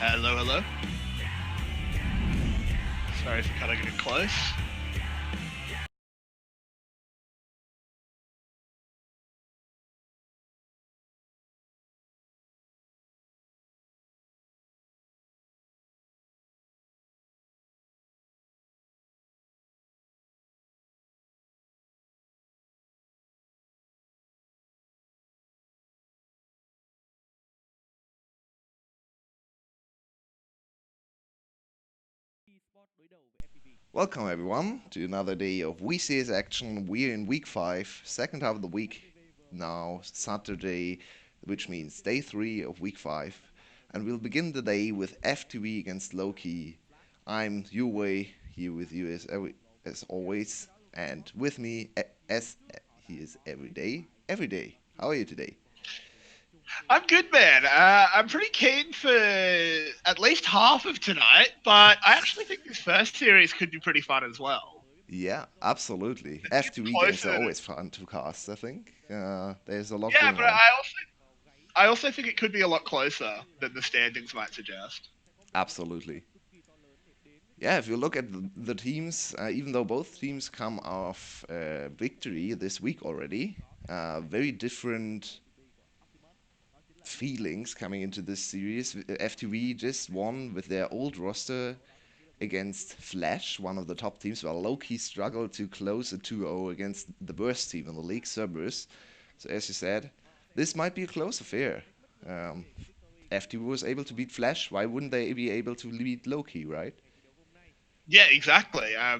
Hello, hello. Sorry for cutting it close. Welcome everyone to another day of VCS action. We're in week 5, second half of the week now, Saturday, which means day 3 of week 5. And we'll begin the day with FTV against Loki. I'm Yulwei, here with you as always, and with me as he is every day. Every day. How are you today? I'm good, man. I'm pretty keen for at least half of tonight, but I actually think this first series could be pretty fun as well. Yeah, absolutely. It gets FTV games are closer. always fun to cast, I think. There's a lot Yeah, going but on. I also think it could be a lot closer than the standings might suggest. Absolutely. Yeah, if you look at the teams, even though both teams come off victory this week already, very different feelings coming into this series. FTV just won with their old roster against Flash, one of the top teams, while Loki struggled to close a 2-0 against the worst team in the league, Cerberus. So as you said, this might be a close affair. Um, FTV was able to beat Flash. Why wouldn't they be able to beat Loki, right? Yeah, exactly. I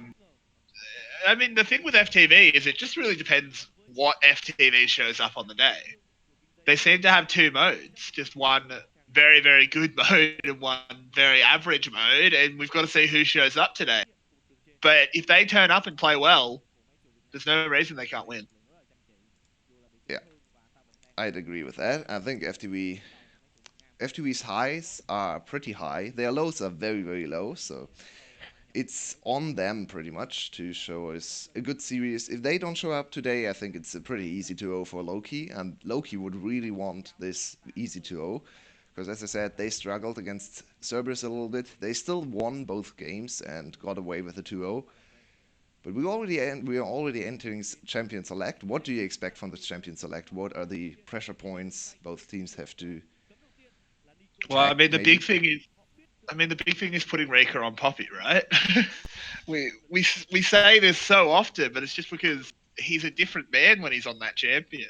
mean, the thing with FTV is it just really depends what FTV shows up on the day. They seem to have two modes, just one very, very good mode and one very average mode, and we've got to see who shows up today. But if they turn up and play well, there's no reason they can't win. Yeah, I'd agree with that. I think FTV's highs are pretty high. Their lows are very, very low, so it's on them pretty much to show us a good series. If they don't show up today, I think it's a pretty easy 2-0 for Loki, and Loki would really want this easy 2-0 because, as I said, they struggled against Cerberus a little bit. They still won both games and got away with a 2-0. But we are already entering Champion Select. What do you expect from the Champion Select? What are the pressure points both teams have to Well, I check, mean, the big maybe? thing is, putting Rika on Poppy, right? We say this so often, but it's just because he's a different man when he's on that champion.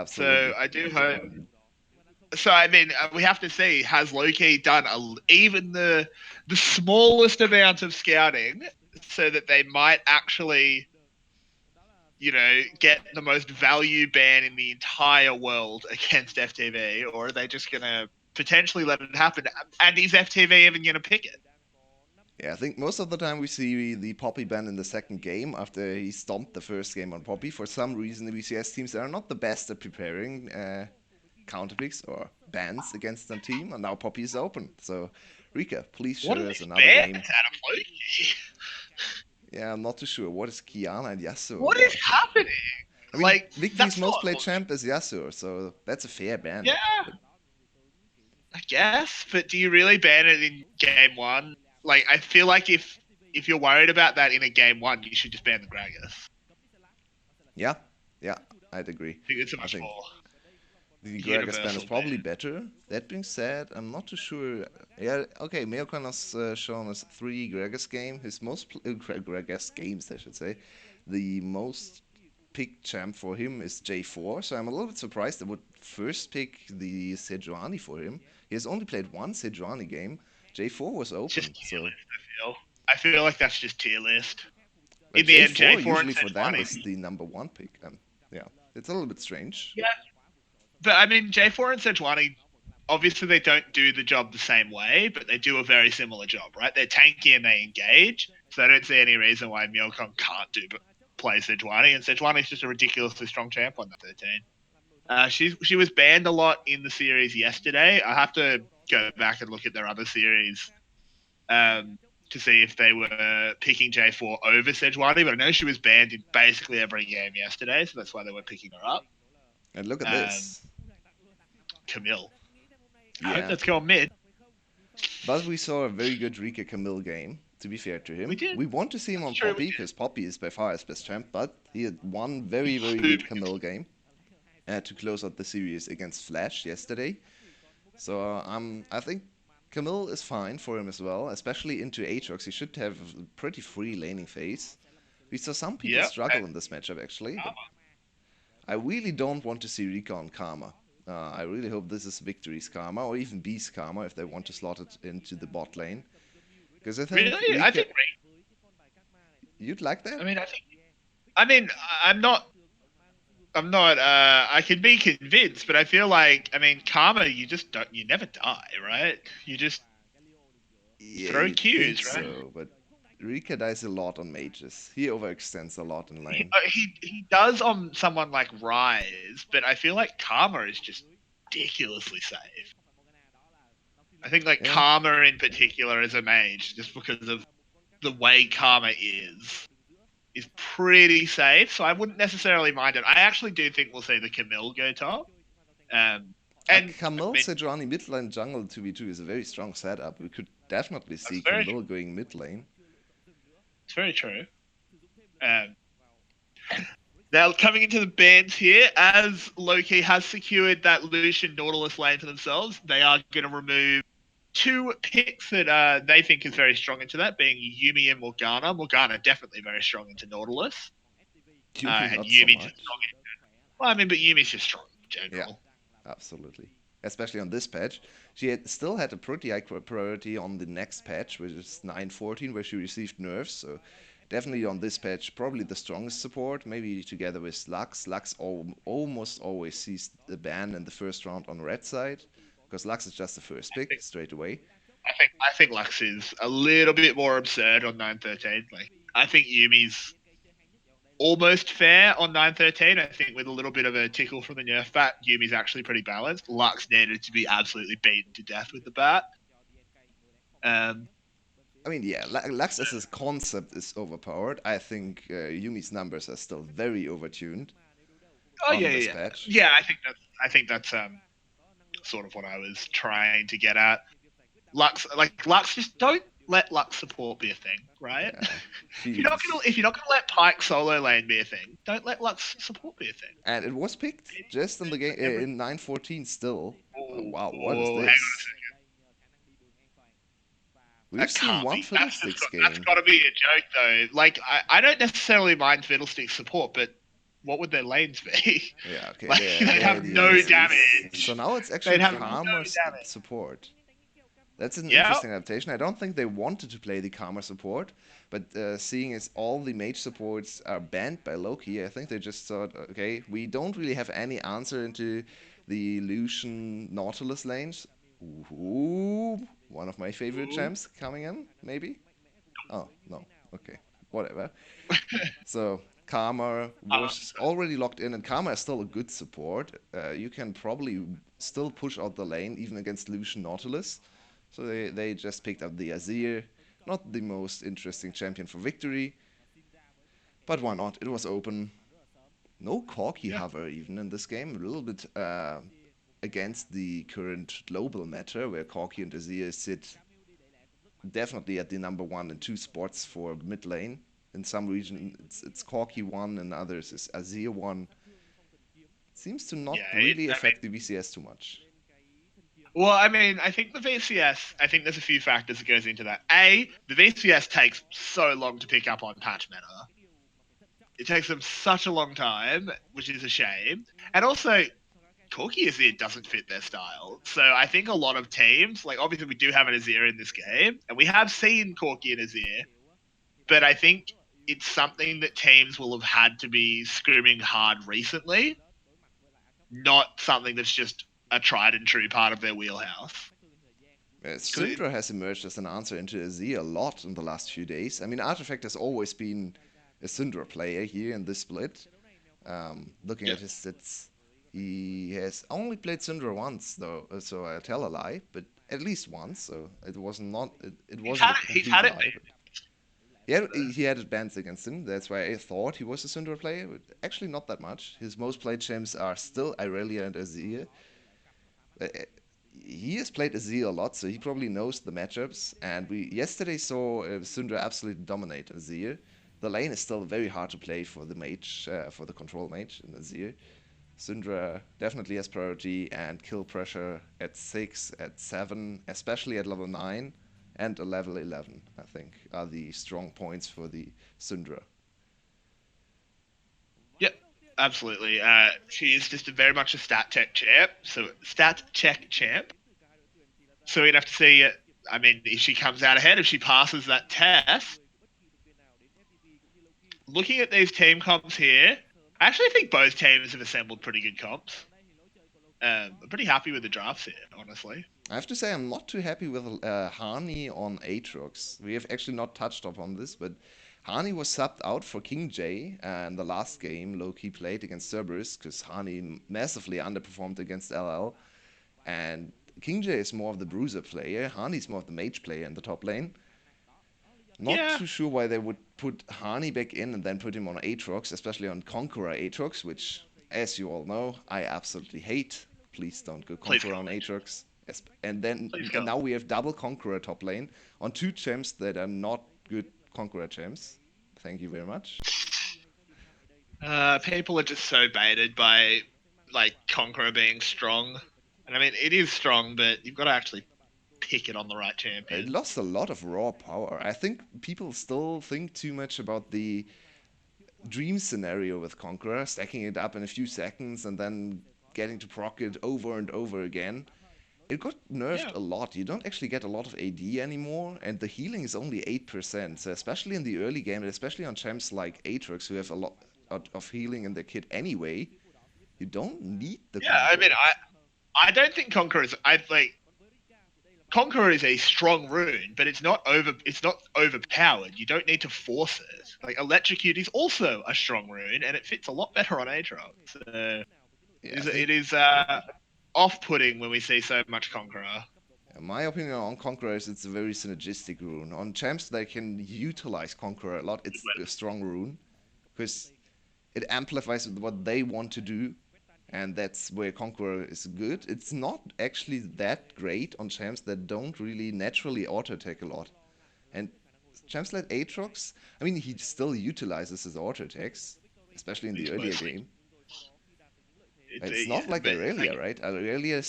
So Absolutely. I do hope. So I mean, we have to see, has Loki done even the smallest amount of scouting so that they might actually, get the most value ban in the entire world against FTV, or are they just gonna potentially let it happen? And is FTV even gonna pick it? Yeah, I think most of the time we see the Poppy ban in the second game after he stomped the first game on Poppy. For some reason, the VCS teams are not the best at preparing counterpicks or bans against a team, and now Poppy is open. So, Rika, please What show are us these another bans game. out of Loki? Yeah, I'm not too sure. What is Kiana and Yasuo What is about? happening? I mean, Like, Victory's that's most not played Loki. champ is Yasuo, so that's a fair ban. Yeah, But I guess. But do you really ban it in game one? Like, I feel like if you're worried about that in a game one, you should just ban the Gragas. yeah, yeah, I'd agree. I think it's a I much think more the Gragas ban is universal ban. probably better. That being said, I'm not too sure. Yeah, okay, Meokan has shown us 3 Gragas game. His most Gragas games, I should say. The most picked champ for him is J4, so I'm a little bit surprised I would first pick the Sejuani for him. He has only played one Sejuani game. J4 was It's just open, tier so list, I feel. I feel like that's just tier list. but In the end, J4 J4 and usually for them Sejuani. is the number one pick. Yeah, it's a little bit strange. Yeah, but I mean, J4 and Sejuani, obviously they don't do the job the same way, but they do a very similar job, right? They're tanky and they engage, so I don't see any reason why Myokon can't play Sejuani, and Sejuani's just a ridiculously strong champ on the 13. She was banned a lot in the series yesterday. I have to go back and look at their other series to see if they were picking J4 over Sejuani, but I know she was banned in basically every game yesterday, so that's why they were picking her up. And look at Um, this. Camille. I hope Yeah, that's going mid. But we saw a very good Rika Camille game, to be fair to We him. did. We want to see him That's on true. We Poppy, because Poppy is by far his best champ, but he had one very, did. very good Super. Camille game to close out the series against Flash yesterday. So I think Camille is fine for him as well, especially into Aatrox. He should have a pretty free laning phase. We saw some people Yep. struggle in this matchup actually, but I really don't want to see Rika on Karma. I really hope this is Victory's Karma or even B's Karma if they want to slot it into the bot lane. Because I think Really? I Rika, think. you'd like that? I mean, I think. I mean, I'm not. I'm not. I can be convinced, but I feel like. I mean, karma. You just don't. You never die, right? You just Yeah, throw you'd think Qs, right? so, but Rika dies a lot on mages. He overextends a lot in He, lane. he does on someone like Rise, but I feel like karma is just ridiculously safe. I think like Yeah, karma in particular as a mage, just because of the way karma is pretty safe. So I wouldn't necessarily mind it. I actually do think we'll see the Camille go top. Um, and I Camille mean, Sejuani mid lane jungle 2v2 is a very strong setup. We could definitely that's see very Camille going mid lane. it's very true. Um, Now coming into the bans here, as Loki has secured that Lucian Nautilus lane for themselves, they are going to remove two picks that they think is very strong into that, being Yumi and Morgana. Morgana definitely very strong into Nautilus, Yumi and not so Yumi's just much. strong. Well, I mean, but Yumi's just strong in Yeah, general. absolutely. Especially on this patch. She still had a pretty high priority on the next patch, which is 9.14, where she received nerfs. So definitely on this patch, probably the strongest support, maybe together with Lux. Lux almost always sees the ban in the first round on red side, because Lux is just the first I pick think straight away. I think Lux is a little bit more absurd on 913. Like I think Yumi's almost fair on 913. I think with a little bit of a tickle from the nerf bat, Yumi's actually pretty balanced. Lux needed to be absolutely beaten to death with the bat. Um, I mean, yeah, Lux as a concept is overpowered. I think Yumi's numbers are still very overtuned oh on yeah, this yeah, patch. yeah. I think that's sort of what I was trying to get at. Lux, just don't let Lux support be a thing, right? Yeah, if you're not she's gonna if you're not gonna let Pyke solo lane be a thing, don't let Lux support be a thing. and it was picked just in the game Every, in 9.14 still. oh, Wow, what is oh, hang on a this? second. We've That seen can't one be. Fiddlesticks That's game. got to be a joke though. Like I don't necessarily mind Fiddlestick support, but what would their lanes be? Yeah, okay, Like they'd there have the no ace is. So damage. now it's actually They'd have no Karma damage. support. That's an Yeah. interesting adaptation. I don't think they wanted to play the Karma support, but seeing as all the mage supports are banned by Loki, I think they just thought, okay, we don't really have any answer into the Lucian Nautilus lanes. Ooh, one of my favorite Ooh. champs coming in, maybe? Oh, no. Okay, whatever. So Karma Uh, was already locked in, and Karma is still a good support. You can probably still push out the lane even against Lucian Nautilus. So they just picked up the Azir. Not the most interesting champion for victory, but why not? It was open. No Corki yeah. hover even in this game. A little bit against the current global meta where Corki and Azir sit definitely at the number one and two spots for mid lane. In some region, it's Corki one, and others is Azir one. Seems to not Yeah. really I mean, affect the VCS too much. well, I mean, I think the VCS. I think there's a few factors that goes into that. A, the VCS takes so long to pick up on patch meta. It takes them such a long time, which is a shame. And also, Corki Azir doesn't fit their style. So I think a lot of teams, like obviously we do have an Azir in this game, and we have seen Corki and Azir, but I think it's something that teams will have had to be screaming hard recently, not something that's just a tried and true part of their wheelhouse. 'Cause Syndra has emerged as an answer into Azir a lot in the last few days. I mean, Artifact has always been a Syndra player here in this split. Looking yeah, at his stats, he has only played Syndra once, though, so I tell a lie, but at least once. So it wasn't a he's complete had it. lie. But he had advanced against him. That's why I thought he was a Syndra player, but actually not that much. His most played champs are still Irelia and Azir. Uh, he has played Azir a lot, so he probably knows the matchups. And we yesterday saw Syndra absolutely dominate Azir. The lane is still very hard to play for the mage, for the control mage in Azir. Syndra definitely has priority and kill pressure at 6, at 7, especially at level 9 and a level 11, I think, are the strong points for the Syndra. Yep, absolutely. She is just very much a stat check champ. So stat check champ. So we'd have to see. I mean, if she comes out ahead, if she passes that test. Looking at these team comps here, I actually think both teams have assembled pretty good comps. I'm pretty happy with the drafts here, honestly. I have to say, I'm not too happy with Hani on Aatrox. We have actually not touched upon this, but Hani was subbed out for King J in the last game Loki played against Cerberus because Hani massively underperformed against LL. And King J is more of the bruiser player, Hani's more of the mage player in the top lane. Not Yeah, too sure why they would put Hani back in and then put him on Aatrox, especially on Conqueror Aatrox, which, as you all know, I absolutely hate. Please don't go please Conqueror go. on Aatrox. And then Please and go. now we have double Conqueror top lane on two champs that are not good Conqueror champs. Thank you very much. People are just so baited by like Conqueror being strong, and I mean it is strong, but you've got to actually pick it on the right It champions. lost a lot of raw power. I think people still think too much about the dream scenario with Conqueror, stacking it up in a few seconds and then getting to proc it over and over again. It got nerfed Yeah, a lot. You don't actually get a lot of AD anymore, and the healing is only 8%. So especially in the early game, and especially on champs like Aatrox, who have a lot of healing in their kit anyway, you don't need the yeah. I mean, Conqueror. I don't think Conqueror is. I like Conqueror is a strong rune, but it's not over. It's not overpowered. You don't need to force it. Like Electrocute is also a strong rune, and it fits a lot better on Aatrox. So Yeah, I think it is off-putting when we see so much Conqueror. my opinion on Conqueror is it's a very synergistic rune. On champs that can utilize Conqueror a lot, it's a strong rune because it amplifies what they want to do, and that's where Conqueror is good. It's not actually that great on champs that don't really naturally auto attack a lot. And champs like Aatrox, I mean, he still utilizes his auto attacks, especially in the It's earlier mostly game. it's It's yeah, not like but Aurelia, like right? Aurelia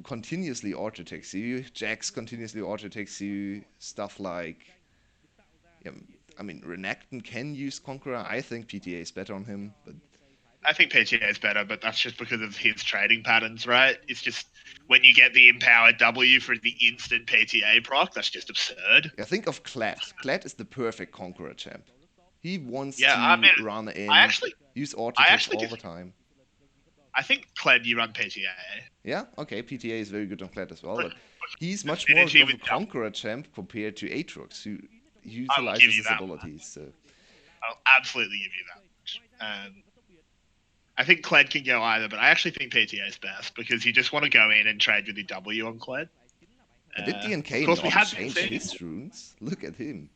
continuously auto attacks you, Jax continuously auto attacks you, stuff like. Yeah, I mean, Renekton can use Conqueror. I think PTA is better on him, but I think PTA is better, but that's just because of his trading patterns, right? It's just when you get the empowered W for the instant PTA proc, that's just absurd. I think of Kled. Kled is the perfect Conqueror champ. He wants Yeah, I to mean, run I in, actually, use auto I attacks actually all just, the time. I think Kled you run PTA, Yeah, okay, PTA is very good on Kled as well, but but he's the much more synergy of a with W, Conqueror champ compared to Aatrox, who I will give utilizes you his that. abilities. So I'll absolutely give you that. I think Kled can go either, but I actually think PTA is best because you just want to go in and trade with the W on Kled. and did Of DNK course, we not have been change seeing his runes? Look at him.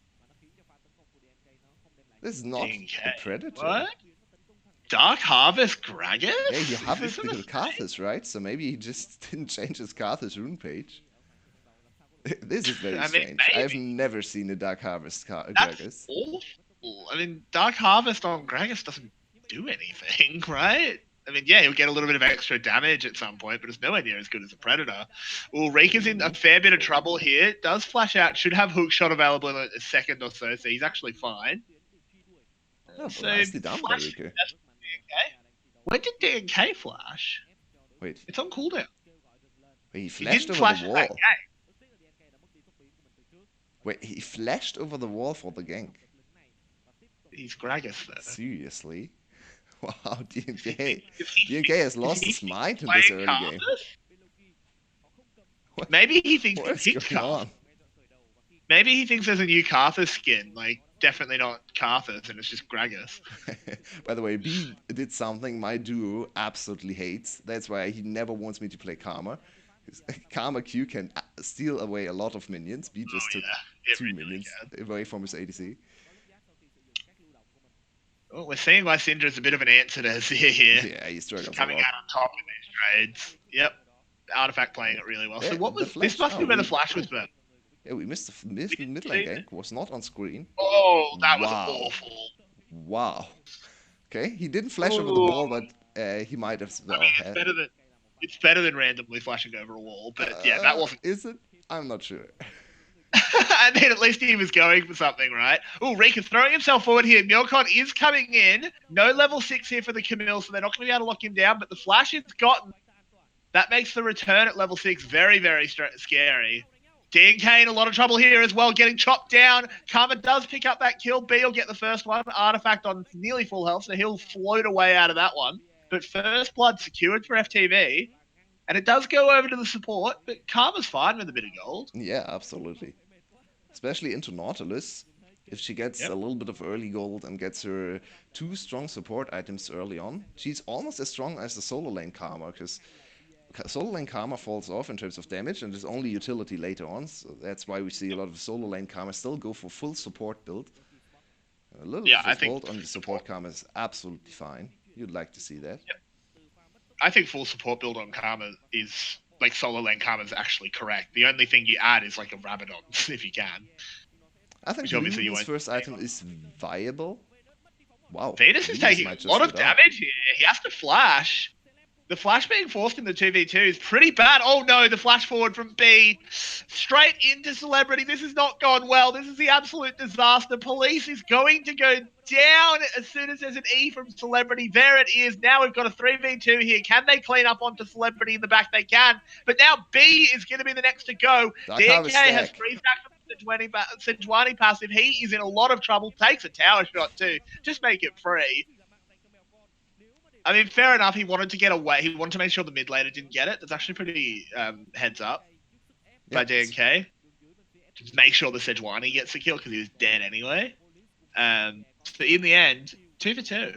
This is not DK. a predator. What? Dark Harvest Yeah, he Gragas? Is hovered this a the mistake? Karthus, right? So maybe he just didn't change his Karthus rune page. This is very I mean, strange. I've maybe. never seen a Dark Harvest That's Gragas. awful. I mean, Dark Harvest on Gragas doesn't do anything, right? I mean, yeah, he'll get a little bit of extra damage at some point, but it's nowhere near as good as a Predator. Well, Rika's in a Ooh. fair bit of trouble here. Does flash out, should have hook shot available in a second or so he's actually fine. Oh, well, So, nicely done by flash Rika. that's DNK. When did DNK flash? Wait, It's on cooldown. he He flashed didn't over the flash in that wall. game. Wait, he flashed over the wall for the gank. He's Gragas, though. Seriously? Wow, Is he, DNK. is he, DNK has is lost he his mind in this playing early game. Karthus? What, Maybe he thinks what he is picked going Karthus. on? Maybe he thinks there's a new Karthus skin, like definitely not Karthus, and it's just Gragas. By the way, B did something my duo absolutely hates. That's why he never wants me to play Karma. 'Cause Karma Q can steal away a lot of minions. B just Oh took yeah, it two really minions can. away from his ADC. Well, we're seeing why Syndra's a bit of an answer to Azir here. Yeah, he Just struggles a coming lot. out on top in these trades. Yep. Artifact playing it really well. So Yeah, what the was this? flash. Must Oh, be where the we flash was burnt. yeah, we missed We the didn't mid lane see that. gank was not on screen. Oh, that was Wow, awful. wow. Okay, he didn't flash over the Ooh, wall, but he might as I well mean, have. it's better than randomly flashing over a wall. But yeah, that wasn't. Is it? I'm not sure. I mean, at least he was going for something, right? Oh, Rika's throwing himself forward here. Milcon is coming in. No level 6 here for the Camille, so they're not going to be able to lock him down. But the flash is gotten. That makes the return at level 6 very, very scary. DNK in a lot of trouble here as well, getting chopped down. Karma does pick up that kill. B will get the first one. Artifact on nearly full health, so he'll float away out of that one. But first blood secured for FTV. And it does go over to the support, but Karma's fine with a bit of gold. Yeah, absolutely. Especially into Nautilus. If she gets a little bit of early gold and gets her 2 strong support items early on, she's almost as strong as the solo lane Karma, because solo lane Karma falls off in terms of damage and is only utility later on, so that's why we see a lot of solo lane Karma still go for full support build. A little Yeah, bit I of think gold on the support Karma is absolutely fine. You'd like to see that. I think full support build on Karma is like solo lane Karma is actually correct. The only thing you add is like a Rabadon if you can, I think which obviously you Luden's won't. first item is viable. Wow, Venus is Venus taking might a just lot go of down. damage here. He has to flash. The flash being forced in the 2v2 is pretty bad. Oh no, the flash forward from B. Straight into Celebrity. This has not gone well. This is the absolute disaster. Police is going to go down as soon as there's an E from Celebrity. There it is. Now we've got a 3v2 here. Can they clean up onto Celebrity in the back? They can. But now B is going to be the next to go. Dark DNK Harvest has stack. 3 stacks of Sejuani passive. He is in a lot of trouble. Takes a tower shot too. Just make it free. I mean, fair enough. He wanted to get away. He wanted to make sure the mid laner didn't get it. That's actually pretty heads up by Yep. DNK. Just make sure the Sejuani gets the kill because he was dead anyway. So in the end, 2 for 2.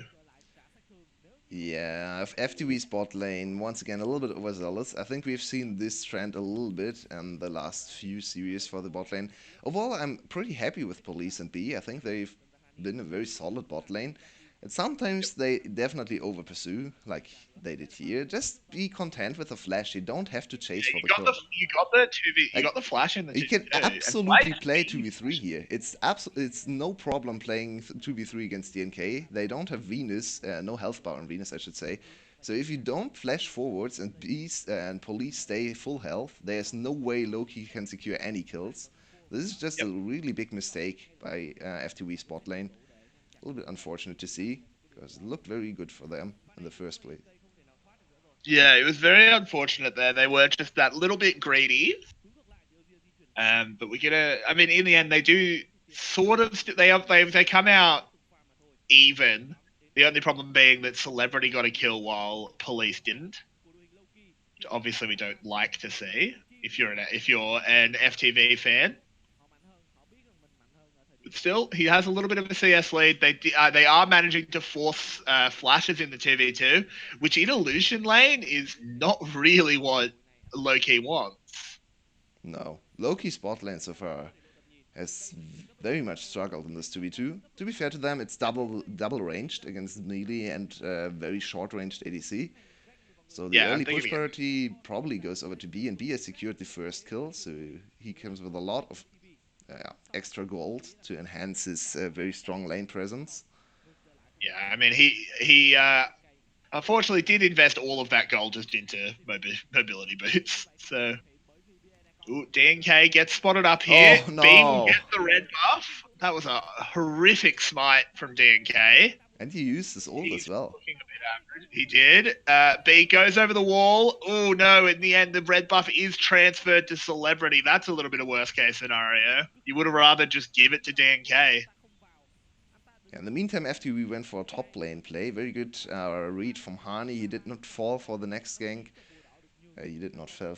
Yeah, FTV's bot lane, once again, a little bit overzealous. I think we've seen this trend a little bit in the last few series for the bot lane. Overall, I'm pretty happy with Police and B. I think they've been a very solid bot lane. And sometimes they definitely over pursue, like they did here. Just be content with a flash. You don't have to chase Yeah, for the kill. you got the 2v, you Like, got the flash in the you 2 can 2 and absolutely play 2v3 here. It's no problem playing 2v3 against DNK. They don't have Venus, no health bar on Venus, I should say. So if you don't flash forwards and Beast and Police stay full health, there's no way Loki can secure any kills. This is just a really big mistake by FTV's bot lane. A little bit unfortunate to see, because it looked very good for them in the first place. Yeah, it was very unfortunate there. They were just that little bit greedy. But we're gonna. I mean, in the end, they do sort of. They come out even. The only problem being that Celebrity got a kill while Police didn't. Which obviously, we don't like to see if you're an FTV fan. But still, he has a little bit of a CS lead. They are managing to force flashes in the 2v2, which in Illusion lane is not really what Loki wants. No. Loki's bot lane so far has very much struggled in this 2v2. To be fair to them, it's double ranged against melee and very short ranged ADC. So the Yeah, I'm early thinking push priority probably goes over to B, and B has secured the first kill, so he comes with a lot of extra gold to enhance his very strong lane presence. Yeah, I mean he unfortunately did invest all of that gold just into mobility boots. So DNK gets spotted up here. Oh B will no! get the red buff. That was a horrific smite from DNK. And he used his ult as He's well. looking a bit average. He did. B goes over the wall. Oh no! In the end, the red buff is transferred to Celebrity. That's a little bit of worst case scenario. You would have rather just give it to DNK. In the meantime, FTV went for a top lane play. Very good read from Hani. He did not fall for the next gank. He did not fall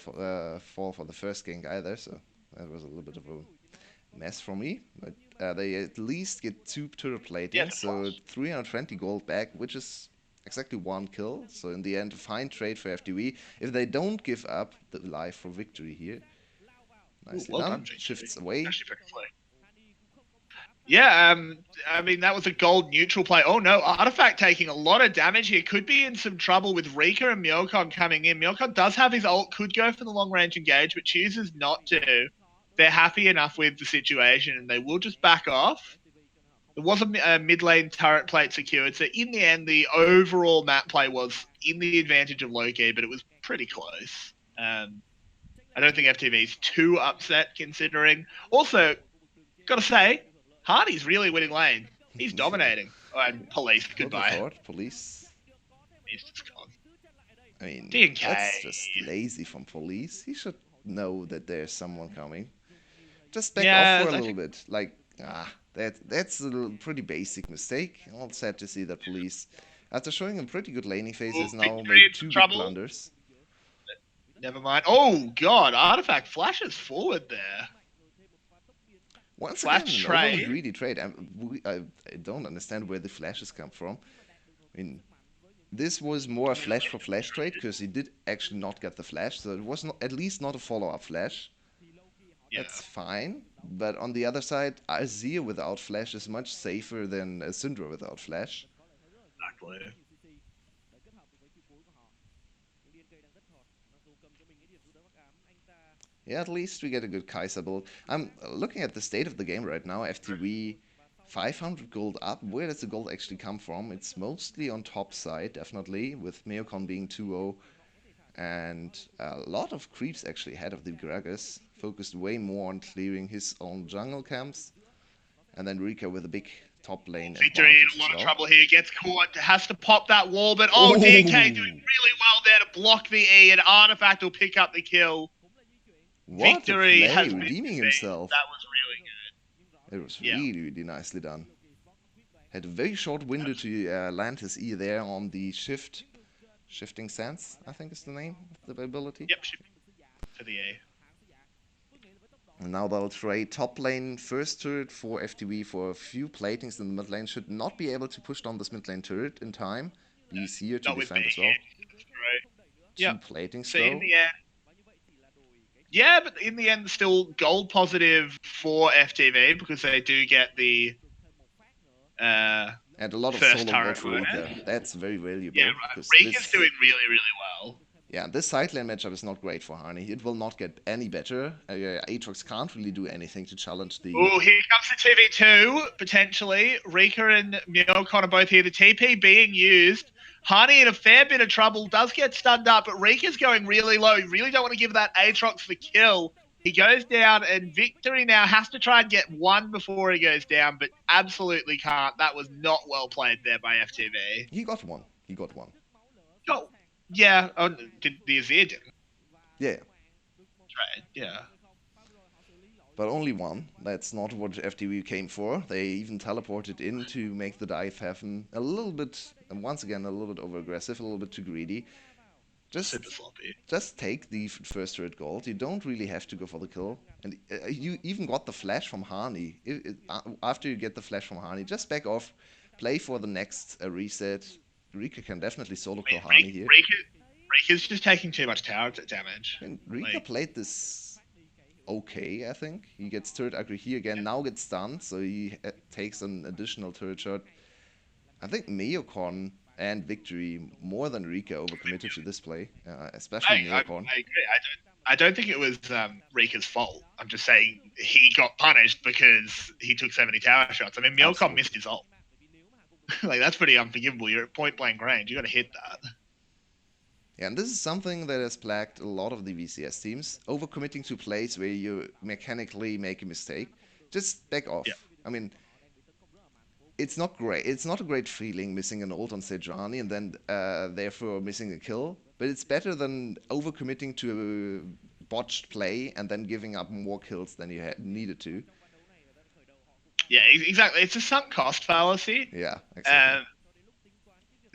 for the first gank either, so that was a little bit of a mess for me. But they at least get 2 turret Yeah, platings, so 320 gold back, which is exactly 1 kill. So in the end, a fine trade for FTV. If they don't give up the life for victory here. Nicely well done. done, JJ. Shifts away. Actually, pretty flick. Yeah, I mean, that was a gold neutral play. Oh no, Artifact taking a lot of damage here. Could be in some trouble with Rika and Myokon coming in. Myokon does have his ult, could go for the long range engage, but chooses not to. They're happy enough with the situation and they will just back off. There was a mid lane turret plate secured, so in the end, the overall map play was in the advantage of Loki, but it was pretty close. I don't think FTV's too upset considering. Also, gotta say, Hardy's really winning lane. He's dominating. Oh, and police, Who'd have goodbye. thought? Police. He's just gone. I mean, DNK. that's just lazy from police. He should know that there's someone coming. Just back off Yeah, for a I little think bit. Like, that's a pretty basic mistake. All sad to see that police, after showing a pretty good laning phase, has now Victory made in some two big trouble. blunders. Never mind. Oh god, Artifact flashes forward there. Once again, Flash an overly trade. greedy trade. I don't understand where the flashes come from. I mean, this was more a flash for flash trade because he did actually not get the flash, so it was not, at least not a follow-up flash. Yeah, That's fine, but on the other side, Azir without flash is much safer than a Syndra without flash. exactly. Yeah, at least we get a good Kai'Sa build. I'm looking at the state of the game right now. FTV 500 gold up. Where does the gold actually come from? It's mostly on top side, definitely, with Meokon being 2-0. And a lot of creeps actually ahead of the Gragas, focused way more on clearing his own jungle camps. And then Rika with a big top lane Victory advantage in a as lot of well. trouble here. Gets caught. Has to pop that wall, but oh, DNK doing Oh! really well there to block the E, and Artifact will pick up the kill. What a Victory play, has been redeeming defeated. himself. That was really It was good. Yeah. really, really nicely done. Had a very short window to land his E there on the shifting sense, I think is the name of the ability. Yep. For the E. And now they'll trade top lane first turret for FTV for a few platings in the mid lane. Should not be able to push down this mid lane turret in time. He's here to Not with defend me as well. here. Right. Two Yep. platings So in though. the end, yeah, but in the end, still gold positive for FTV because they do get the And a lot of first solo gold turret for bonus. Rika. That's very Yeah, valuable. right. Because Rika's this, doing really, really well. yeah, this side lane matchup is not great for Harney. It will not get any better. Aatrox can't really do anything to challenge the. Oh, here comes the 2v2, potentially. Rika and Myokon are both here. The TP being used. Hani in a fair bit of trouble, does get stunned up, but Rika's going really low. You really don't want to give that Aatrox the kill. He goes down, and Victory now has to try and get one before he goes down, but absolutely can't. That was not well played there by FTV. He got one. He got one. Oh, yeah. Oh, did the Azir didn't? Yeah. Right, yeah. But only one. That's not what FTV came for. They even teleported in to make the dive happen a little bit, and once again, a little bit over aggressive, a little bit too greedy. Super Just, sloppy. just take the first turret gold. You don't really have to go for the kill. And you even got the flash from Hani. After you get the flash from Hani, just back off, play for the next reset. Rika can definitely solo kill Hani here. Rika's just taking too much tower damage. And Rika played this okay, I think. He gets turret aggro here again, now gets stunned, so he takes an additional turret shot. I think Meokon and Victory more than Rika overcommitted to this play, especially Meokon. I agree. I don't think it was Rika's fault. I'm just saying he got punished because he took 70 tower shots. I mean, Myokon missed his ult. Like, that's pretty unforgivable. You're at point blank range. You got to hit that. Yeah, and this is something that has plagued a lot of the VCS teams, overcommitting to plays where you mechanically make a mistake. Just back off. Yeah. I mean, it's not great. It's not a great feeling missing an ult on Sejuani and then therefore missing a kill. But it's better than overcommitting to a botched play and then giving up more kills than you needed to. Yeah, exactly. It's a sunk cost fallacy. Yeah, exactly.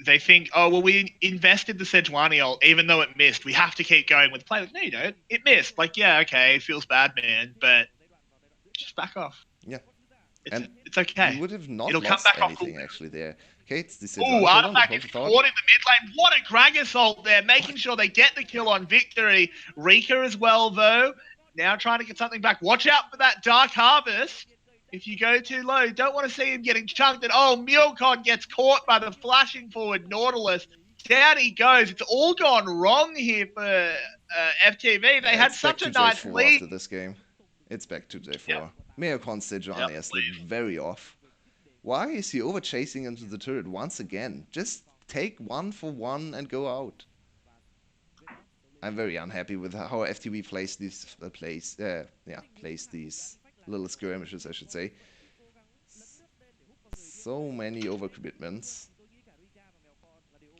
They think, oh, well, we invested the Sejuani ult, even though it missed. We have to keep going with the play. Like, no, you don't. It missed. Like, yeah, okay, it feels bad, man, but just back off. Yeah. It's okay. You would have not It'll lost come back anything actually there. Okay, it's the Sejuani. Ooh, Artifact gets caught in the mid lane. What a Gragas ult there, making sure they get the kill on Victory. Rika as well, though. Now trying to get something back. Watch out for that Dark Harvest. If you go too low, don't want to see him getting chunked. And oh, Milcon gets caught by the flashing forward Nautilus. Down he goes. It's all gone wrong here for FTV. They Yeah, had it's back such to a nice J4 lead. after this game. It's back to J4. Yep. Meocon's Sejuani looked very off. Why is he over chasing into the turret once again? Just take 1 for 1 and go out. I'm very unhappy with how FTV plays these plays these little skirmishes, I should say. So many overcommitments.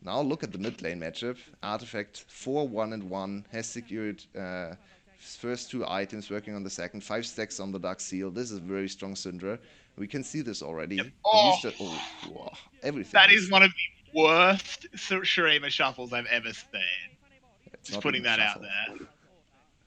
Now look at the mid lane matchup. Artifact 4-1-1 has secured his first 2 items, working on the second. 5 stacks on the Dark Seal. This is very strong Syndra. We can see this already. Yep. Wow, everything. That is one of the worst Shurima shuffles I've ever seen. Just putting that out there.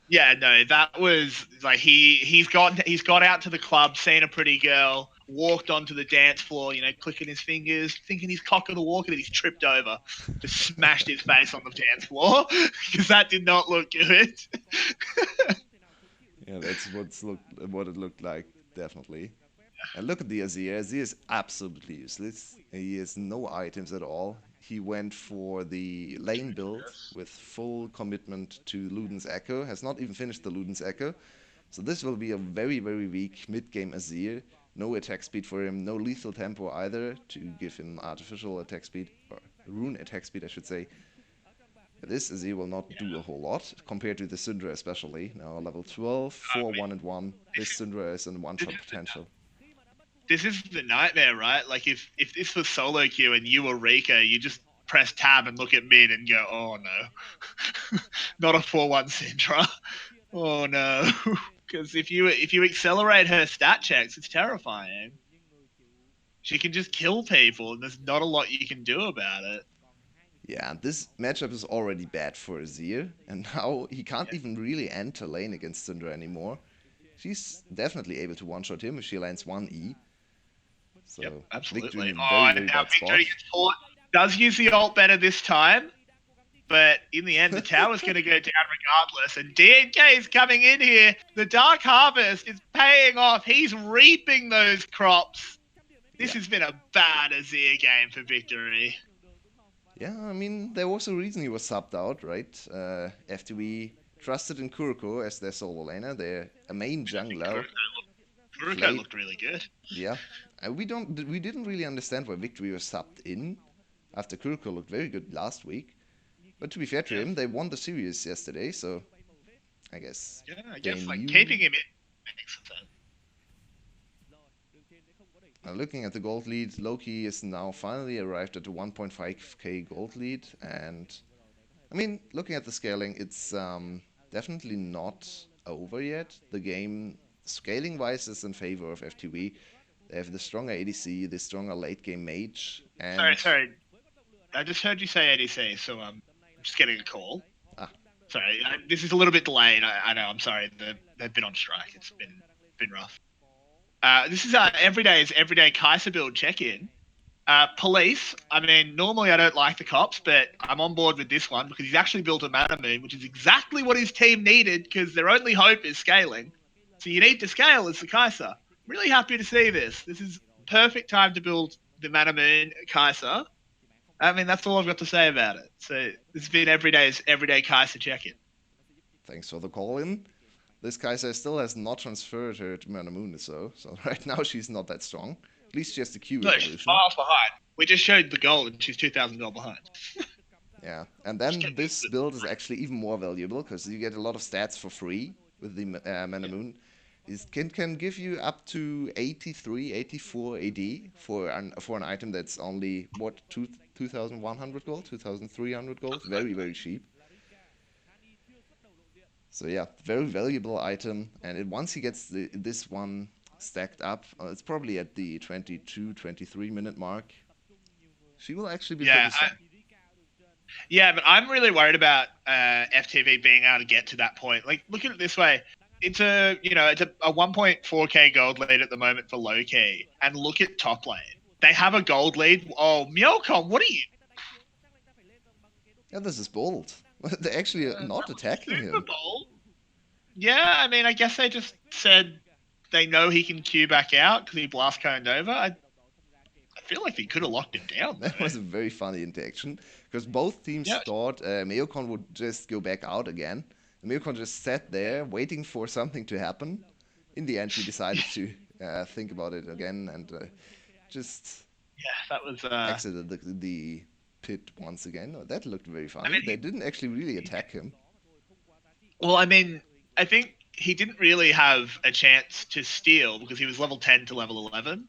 Yeah, no, that was like he's got out to the club, seen a pretty girl, walked onto the dance floor, clicking his fingers, thinking he's cocking the walk, and then he's tripped over, just smashed his face on the dance floor because that did not look good. Yeah, that's what it looked like, definitely. And look at the Azir. Azir is absolutely useless. He has no items at all. He went for the lane build with full commitment to Luden's Echo. Has not even finished the Luden's Echo. So this will be a very, very weak mid-game Azir. No attack speed for him, no lethal tempo either to give him artificial attack speed, or rune attack speed I should say. This Azir will not do a whole lot, compared to the Syndra especially. Now level 12, 4-1-1. This Syndra is in one-shot potential. This is the nightmare, right? Like if this was solo queue and you were Rika, you just press tab and look at mid and go, oh no, not a 4-1 Syndra. Oh no, because if you accelerate her stat checks, it's terrifying. She can just kill people, and there's not a lot you can do about it. Yeah, this matchup is already bad for Azir, and now he can't even really enter lane against Syndra anymore. She's definitely able to one-shot him if she lands 1E. So, yep, absolutely. Victor in a very, very bad spot. Gets caught. Does use the ult better this time, but in the end, the tower's going to go down regardless. And DNK is coming in here. The Dark Harvest is paying off. He's reaping those crops. This has been a bad Azir game for Victory. Yeah, I mean, there was a reason he was subbed out, right? FTV trusted in Kuroko as their solo laner. They're a main jungler. Kuroko looked really good. Yeah. We didn't really understand why Victory was subbed in after Kuroko looked very good last week. But to be fair to him, they won the series yesterday, so I guess. Yeah, I guess like keeping him in makes sense. Looking at the gold lead, Loki is now finally arrived at a 1.5k gold lead, and I mean, looking at the scaling, it's definitely not over yet. The game, scaling-wise, is in favor of FTV. They have the stronger ADC, the stronger late-game mage, and... Sorry. I just heard you say ADC, so I'm just getting a call. Sorry, this is a little bit delayed. I know, I'm sorry. They've been on strike. It's been rough. This is everyday Kaiser build check-in. Police, I mean, normally I don't like the cops, but I'm on board with this one because he's actually built a mana moon, which is exactly what his team needed because their only hope is scaling. So you need to scale as the Kaiser. Really happy to see this. This is perfect time to build the mana moon Kaiser. I mean, that's all I've got to say about it. So this has been everyday Kaiser check-in. Thanks for the call-in. This Kaiser still has not transferred her to Mana Moon, so right now she's not that strong. At least she has the Q evolution. She's miles behind. We just showed the gold and she's 2,000 gold behind. Yeah, and then this build is actually even more valuable because you get a lot of stats for free with the Mana Moon. It can give you up to 83, 84 AD for an item that's only, what, 2,100 gold, 2,300 gold? Very, very cheap. So yeah, very valuable item, and once he gets this one stacked up, it's probably at the 22, 23 minute mark. She will actually be pretty strong. Yeah, but I'm really worried about FTV being able to get to that point. Like, look at it this way. It's a 1.4k gold lead at the moment for low key, and look at top lane. They have a gold lead. Oh, Myeokong, what are you? Yeah, this is bold. They're actually not attacking him. Bold. Yeah, I mean, I guess they just said, they know he can queue back out because he blast coned over. I feel like they could have locked him down. That Though. was a very funny interaction because both teams Yeah. thought Meocon would just go back out again. Meocon just sat there waiting for something to happen. In the end, he decided to think about it again and just Yeah, that was. exited the pit once again. Oh, that looked very I funny. mean, They didn't actually really attack him. well, I mean, I think he didn't really have a chance to steal because he was level 10 to level 11,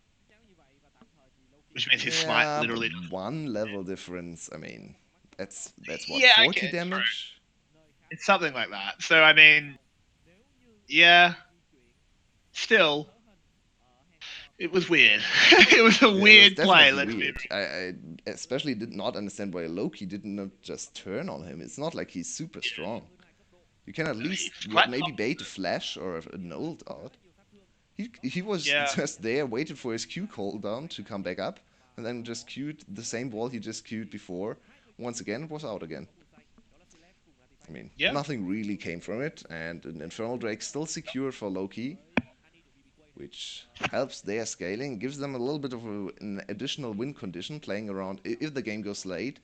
which means his smite Yeah, but literally. one level difference. I mean, that's what, Yeah, 40 okay, true. damage? It's something like that. So I mean, yeah, still, it was weird. It was a Yeah, it was weird play. definitely Let's be. weird. I especially did not understand why Loki did not just turn on him. It's not like he's super strong. You can at least He's quite maybe tough. bait a flash or an ult out. He was Yeah, just there, waited for his Q cooldown to come back up, and then just queued the same wall he just queued before. Once again, was out again. I mean, yeah. nothing really came from it, and an Infernal Drake still secure for Loki, which helps their scaling, gives them a little bit of an additional win condition playing around. If the game goes late,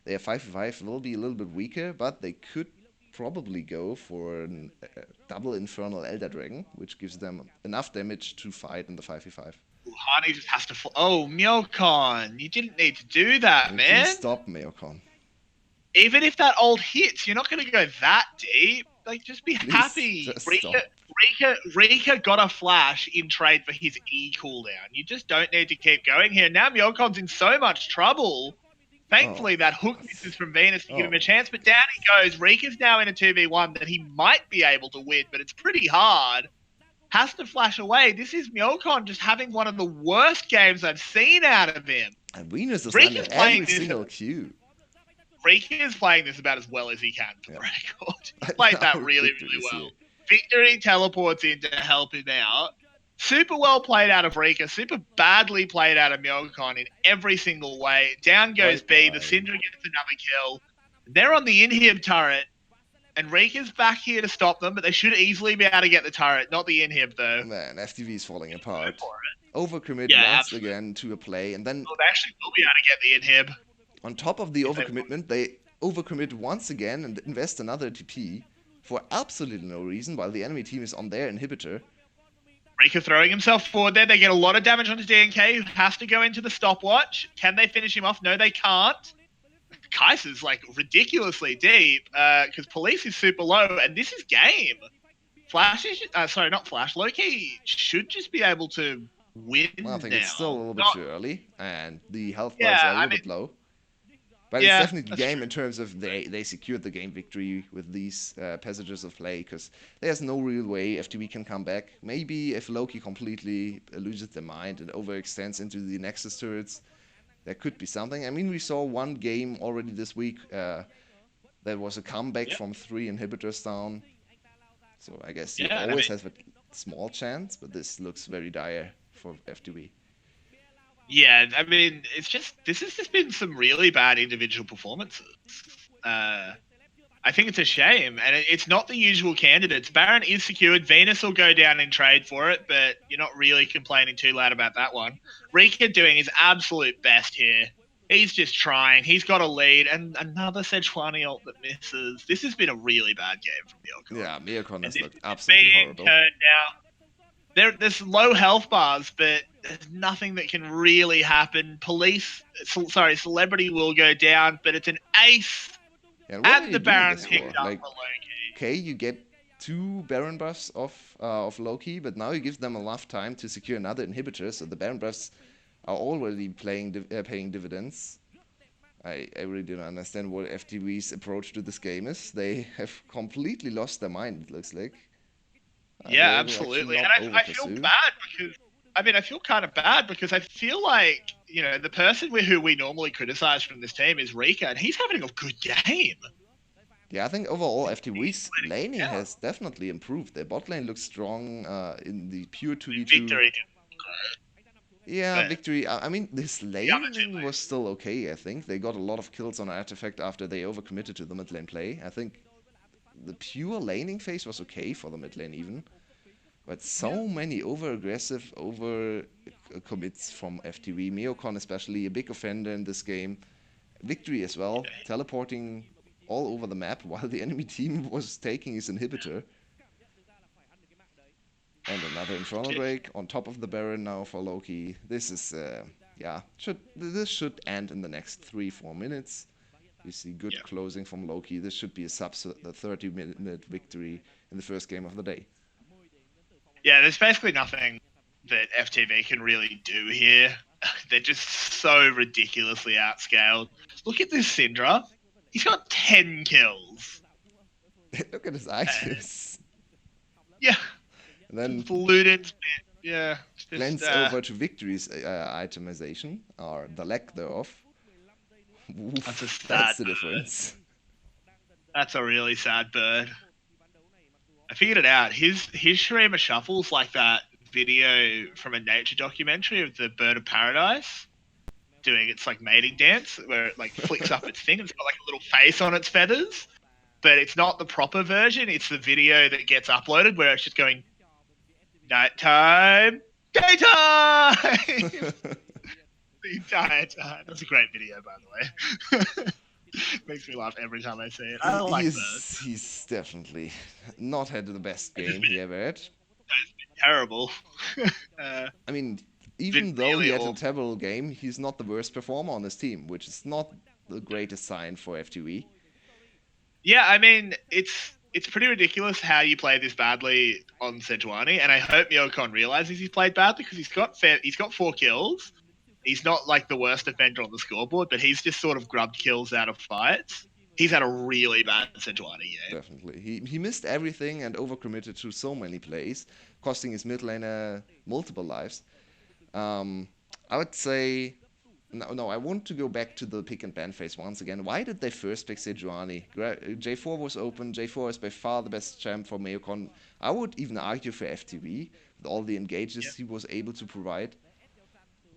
their 5v5 will be a little bit weaker, but they could probably go for a double Infernal Elder Dragon, which gives them enough damage to fight in the 5v5. Hani just has to. Oh, Myokon, you didn't need to do I that, mean, please man. stop Meocon. Even if that ult hits, you're not going to go that deep. Like, just be Please, happy. just stop. Rika got a flash in trade for his E cooldown. You just don't need to keep going here. Now Myokon's in so much trouble. Oh, Thankfully, that hook misses from Venus to give oh, him a chance, but down he goes. Rika's now in a 2v1 that he might be able to win, but it's pretty hard. Has to flash away. This is Myokon just having one of the worst games I've seen out of him. and Venus is landing Rika's playing every this single Q. Rika is playing this about as well as he can for the Yeah. record. He played that really, Victory really is well. here. Victory teleports in to help him out. Super well played out of Rika, super badly played out of Myokon in every single way. Down goes B, the Bye-bye. Syndra gets another kill. They're on the inhib turret, and Rika's back here to stop them, but they should easily be able to get the turret, not the inhib though. Man, FTV is falling apart. Go for it. Overcommit Yeah, once absolutely. again to a play, and then Well, they actually will be able to get the inhib. on top of the If they want. overcommitment, they overcommit once again and invest another TP for absolutely no reason while the enemy team is on their inhibitor. Rika throwing himself forward there. They get a lot of damage onto DNK, who has to go into the stopwatch. Can they finish him off? No, they can't. Kaiser's like ridiculously deep because police is super low, and this is game. Flash is sorry, not Flash. Loki should just be able to win Well, I think now. it's still a little bit Not, too early, and the health bar yeah, is a I little mean, bit low. But it's yeah, definitely that's game true. in terms of they secured the game victory with these passages of play because there's no real way FTV can come back. Maybe if Loki completely loses their mind and overextends into the Nexus turrets, there could be something. I mean, we saw one game already this week that was a comeback Yeah, from 3 inhibitors down. So I guess you yeah. I always mean, have a small chance, but this looks very dire for FTV. yeah. I mean, it's just this has just been some really bad individual performances. I think it's a shame, and it's not the usual candidates. Baron is secured. Venus will go down in trade for it, but you're not really complaining too loud about that one. Rika doing his absolute best here. He's just trying. He's got a lead, and another Sejuani ult that misses. This has been a really bad game from Yoko. Yeah, Meocon And has this looked is absolutely being horrible. turned out. There's low health bars, but there's nothing that can really happen. Celebrity will go down, but it's an ace. And what are And you the doing Baron this for? picked up Like, for Loki. okay, you get 2 Baron buffs of Loki, but now you give them enough time to secure another inhibitor, so the Baron buffs are already paying dividends. I really don't understand what FTV's approach to this game is. They have completely lost their mind, it looks like. Yeah, They will actually absolutely. not And over I feel pursue. bad because I feel kind of bad because I feel like the person who we normally criticize from this team is Rika, and he's having a good game. Yeah, I think overall He's FTV's letting laning it out. has definitely improved. Their bot lane looks strong in the pure 2v2. Victory, Yeah, but victory. I mean, this the other two laning was still okay, I think. They got a lot of kills on Artifact after they overcommitted to the mid lane play. I think the pure laning phase was okay for the mid lane even. But so many over-aggressive, over-commits from FTV. Meocon especially, a big offender in this game. Victory as well, teleporting all over the map while the enemy team was taking his inhibitor. And another Infernal Drake on top of the Baron now for Loki. This is, this should end in the next 3-4 minutes. We see good closing from Loki. This should be a sub 30-minute victory in the first game of the day. Yeah, there's basically nothing that FTV can really do here. They're just so ridiculously outscaled. Look at this Syndra. He's got 10 kills. Look at his items. Yeah. And then looted. Yeah. Glance over to Victory's itemization, or the lack thereof. Oof, that's the difference. That's a really sad bird. I figured it out. His Shurima shuffles like that video from a nature documentary of the bird of paradise doing its like mating dance where it like flicks up its thing and it's got like a little face on its feathers. But it's not the proper version, it's the video that gets uploaded where it's just going nighttime, daytime the entire time. That's a great video, by the way. Makes me laugh every time I see it. I like birds. He's definitely not had the best game he ever had. It's been terrible. I mean, even though he had a terrible game, he's not the worst performer on his team, which is not the greatest sign for FTV. Yeah, I mean, it's pretty ridiculous how you play this badly on Sejuani, and I hope Myokon realizes he's played badly because he's got 4 kills. He's not like the worst defender on the scoreboard, but he's just sort of grubbed kills out of fights. He's had a really bad Sejuani game. Definitely. He missed everything and overcommitted to so many plays, costing his mid laner multiple lives. I would say... No, I want to go back to the pick and ban phase once again. Why did they first pick Sejuani? J4 was open. J4 is by far the best champ for Meocon. I would even argue for FTV, with all the engages he was able to provide.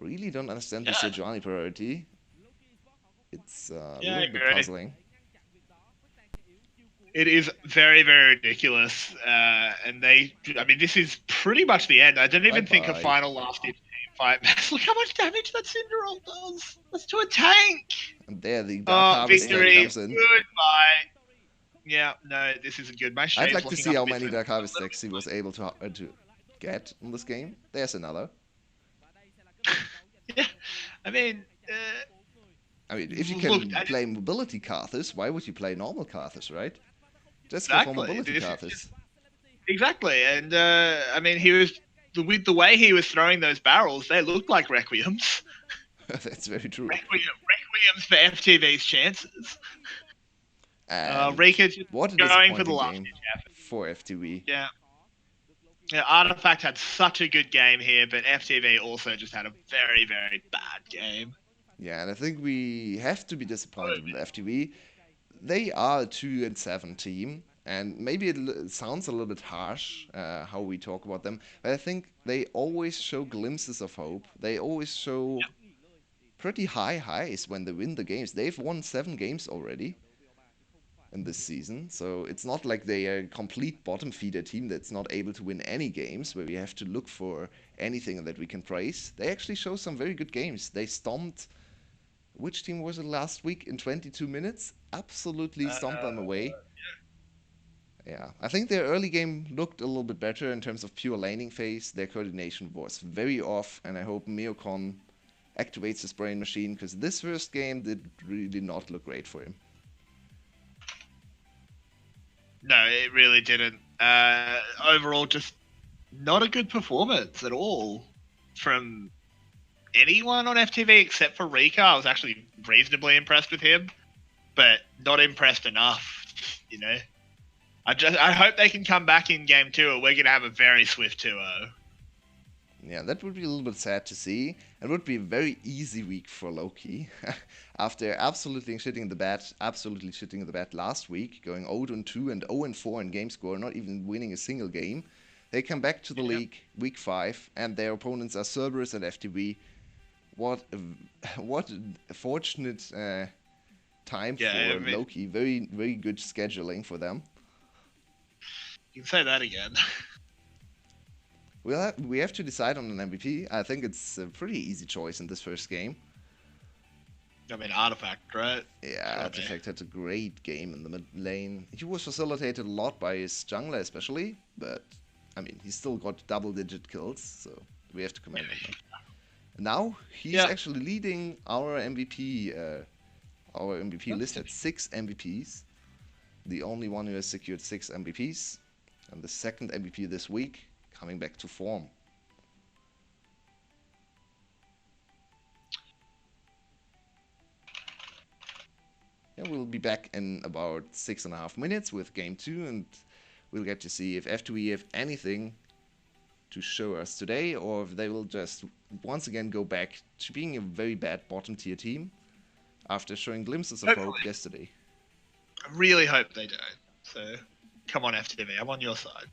Really don't understand the Sejuani priority. It's a little bit puzzling. It is very, very ridiculous. And this is pretty much the end. I don't even think a final last-ditch team fight. Look how much damage that Cinderella does. That's to a tank. And there the Dark Harvest comes in. Goodbye. Yeah, no, this isn't good. I'd like to see how many Dark Harvest decks he was able to get in this game. There's another. Yeah, I mean, if you can play mobility Karthus, why would you play normal Karthus, right? Just go for mobility Karthus. Exactly, and he was with the way he was throwing those barrels, they looked like Requiems. That's very true. Requiems for FTV's chances. Rika just what going for the last game for FTV. Yeah. Artifact had such a good game here, but FTV also just had a very, very bad game. Yeah, and I think we have to be disappointed with FTV. They are a 2-7 team, and maybe it sounds a little bit harsh how we talk about them, but I think they always show glimpses of hope. They always show pretty high highs when they win the games. They've won 7 games already in this season, so it's not like they are a complete bottom feeder team that's not able to win any games where we have to look for anything that we can praise. They actually show some very good games. They stomped, which team was it last week, in 22 minutes? Absolutely stomped them away. Yeah, I think their early game looked a little bit better in terms of pure laning phase. Their coordination was very off, and I hope Meocon activates his brain machine, because this first game did really not look great for him. No, it really didn't. Overall, just not a good performance at all from anyone on FTV except for Rika. I was actually reasonably impressed with him, but not impressed enough, you know. I hope they can come back in game 2 or we're going to have a very swift 2-0. Yeah, that would be a little bit sad to see. It would be a very easy week for Loki. After absolutely shitting the bed last week, going 0-2 and 0-4 in game score, not even winning a single game. They come back to the league week 5, and their opponents are Cerberus and FTV. What a fortunate time for Loki. Very, very good scheduling for them. You can say that again. we have to decide on an MVP. I think it's a pretty easy choice in this first game. I mean, Artifact, right? Yeah, Gotta be. Artifact had a great game in the mid lane. He was facilitated a lot by his jungler especially, but I mean, he still got double-digit kills, so we have to commend on that. Now he's Yeah. actually leading our MVP. Our MVP list at 6 MVPs. The only one who has secured 6 MVPs, and the second MVP this week, coming back to form. Yeah, we'll be back in about 6.5 minutes with game 2, and we'll get to see if FTV have anything to show us today, or if they will just once again go back to being a very bad bottom tier team after showing glimpses of Hopefully. hope yesterday. I really hope they don't. So, come on, FTV. I'm on your side.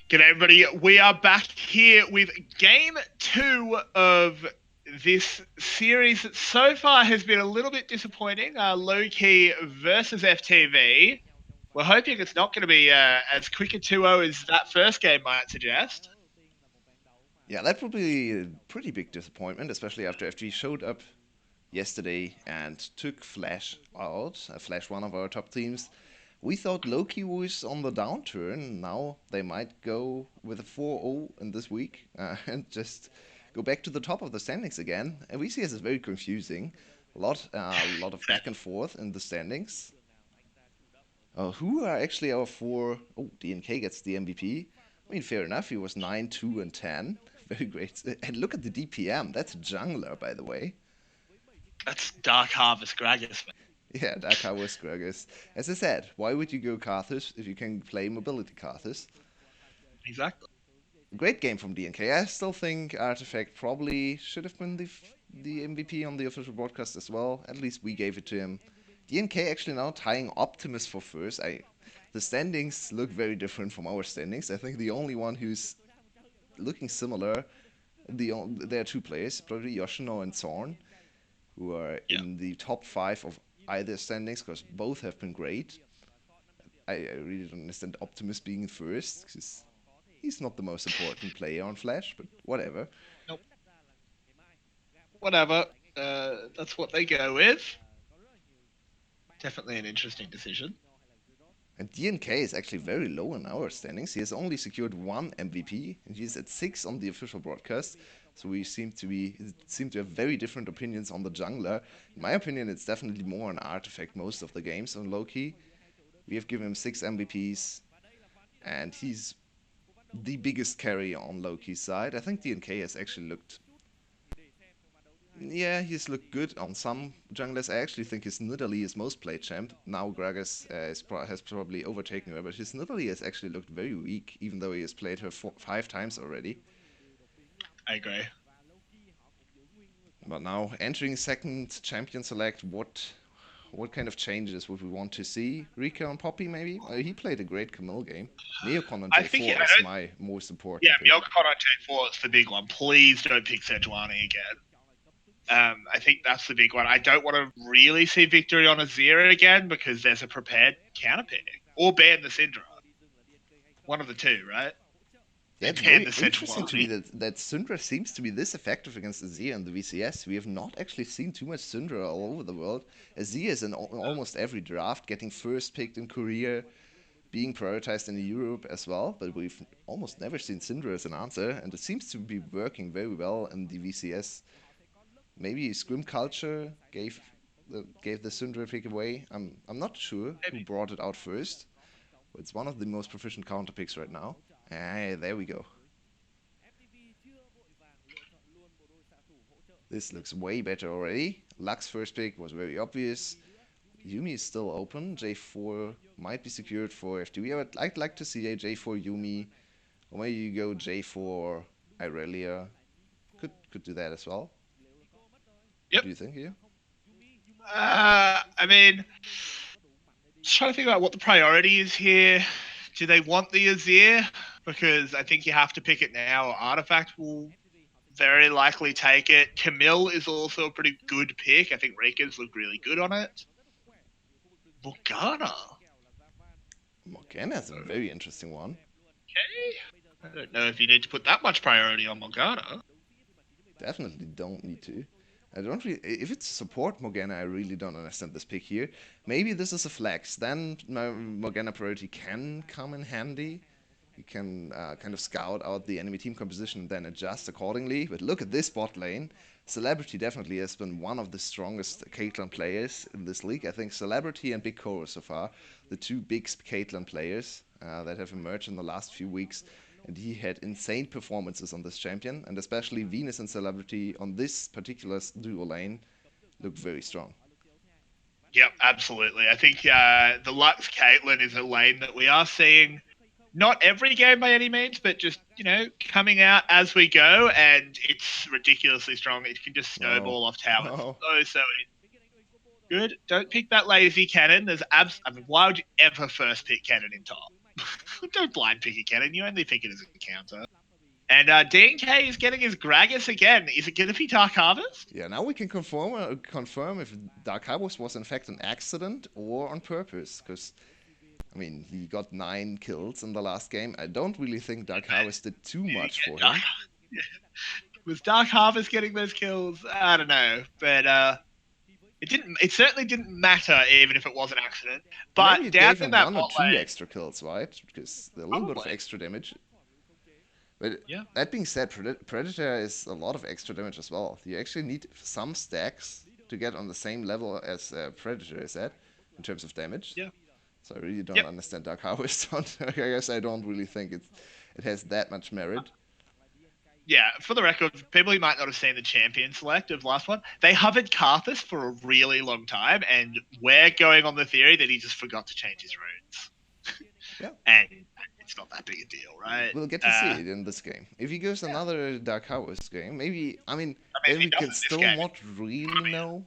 G'day, everybody. We are back here with game 2 of this series that so far has been a little bit disappointing. Low-key versus FTV. We're hoping it's not going to be as quick a 2-0 as that first game might suggest. Yeah, that would be a pretty big disappointment, especially after FG showed up yesterday and took Flash out. Flash, one of our top teams. We thought Loki was on the downturn. Now they might go with a 4-0 in this week and just go back to the top of the standings again. And VCS is very confusing. A lot of back and forth in the standings. Who are actually our four? Oh, DNK gets the MVP. I mean, fair enough. He was 9, 2, and 10. Very great. And look at the DPM. That's a jungler, by the way. That's Dark Harvest Gragas, man. Yeah, Dark Harvest Gragas. As I said, why would you go Karthus if you can play Mobility Karthus? Exactly. Great game from DNK. I still think Artifact probably should have been the MVP on the official broadcast as well. At least we gave it to him. DNK actually now tying Optimus for first. The standings look very different from our standings. I think the only one who's looking similar, there are two players, probably Yoshino and Zorn, who are in the top 5 of either standings because both have been great. I really don't understand Optimus being in first because he's not the most important player on Flash, but whatever. Nope. Whatever. That's what they go with. Definitely an interesting decision. And DNK is actually very low in our standings. He has only secured 1 MVP, and he's at 6 on the official broadcast. So we seem to have very different opinions on the jungler. In my opinion, it's definitely more an Artifact most of the games on Loki. We have given him 6 MVPs, and he's the biggest carry on Loki's side. I think DNK has actually looked... Yeah, he's looked good on some junglers. I actually think his Nidalee is most played champ. Now Gragas has probably overtaken her, but his Nidalee has actually looked very weak, even though he has played her 5 times already. I agree. But now, entering second champion select, what kind of changes would we want to see? Rika and Poppy, maybe? He played a great Camille game. Neocon on J4 is my most important pick. Yeah, Neocon on J4 is the big one. Please don't pick Sejuani again. I think that's the big one. I don't want to really see victory on Azir again because there's a prepared counter pick. Or ban the Syndra. One of the two, right? Yeah, it's very interesting to me that Syndra seems to be this effective against Azir in the VCS. We have not actually seen too much Syndra all over the world. Azir is in almost every draft, getting first picked in Korea, being prioritized in Europe as well, but we've almost never seen Syndra as an answer, and it seems to be working very well in the VCS. Maybe Scrim Culture gave the Syndra pick away. I'm not sure who brought it out first, but it's one of the most proficient counter picks right now. There we go. This looks way better already. Lux first pick was very obvious. Yuumi is still open. J4 might be secured for FTV. I'd like to see a J4 Yuumi, or maybe you go J4 Irelia. Could do that as well. Yep. What do you think here? I mean, just trying to think about what the priority is here. Do they want the Azir? Because I think you have to pick it now. Artifact will very likely take it. Camille is also a pretty good pick. I think Rika's look really good on it. Morgana. Morgana's a very interesting one. Okay. I don't know if you need to put that much priority on Morgana. Definitely don't need to. I don't really. If it's support Morgana, I really don't understand this pick here. Maybe this is a flex. Then my Morgana priority can come in handy. You can kind of scout out the enemy team composition and then adjust accordingly. But look at this bot lane. Celebrity definitely has been one of the strongest Caitlyn players in this league. I think Celebrity and Big Koro so far, the two big Caitlyn players that have emerged in the last few weeks. And he had insane performances on this champion, and especially Venus and Celebrity on this particular duo lane look very strong. Yep, absolutely. I think the Lux Caitlyn is a lane that we are seeing not every game by any means, but just, coming out as we go, and it's ridiculously strong. It can just snowball off towers. So good. Don't pick that lazy cannon. Why would you ever first pick cannon in top? Don't blind pick a cannon. You only pick it as a counter. And DNK is getting his Gragas again. Is it going to be Dark Harvest? Yeah, now we can confirm if Dark Harvest was in fact an accident or on purpose. Because, I mean, he got 9 kills in the last game. I don't really think Dark Harvest did too much for him. Was Dark Harvest getting those kills? I don't know. But it didn't. It certainly didn't matter, even if it was an accident. But Maybe it down gave in him that 1 or bot 2 lane, extra kills, right? Because a little bit of probably. extra damage. But Yeah. that being said, Predator is a lot of extra damage as well. You actually need some stacks to get on the same level as Predator is at in terms of damage. Yeah. So I really don't Yep. understand Dark Harvest. I guess I don't really think it has that much merit. Yeah, for the record, people who might not have seen the champion select of last one, they hovered Karthus for a really long time, and we're going on the theory that he just forgot to change his runes. Yeah. And it's not that big a deal, right? We'll get to see it in this game. If he gives another Dark Harvest game, maybe, I mean, then we can still not really know.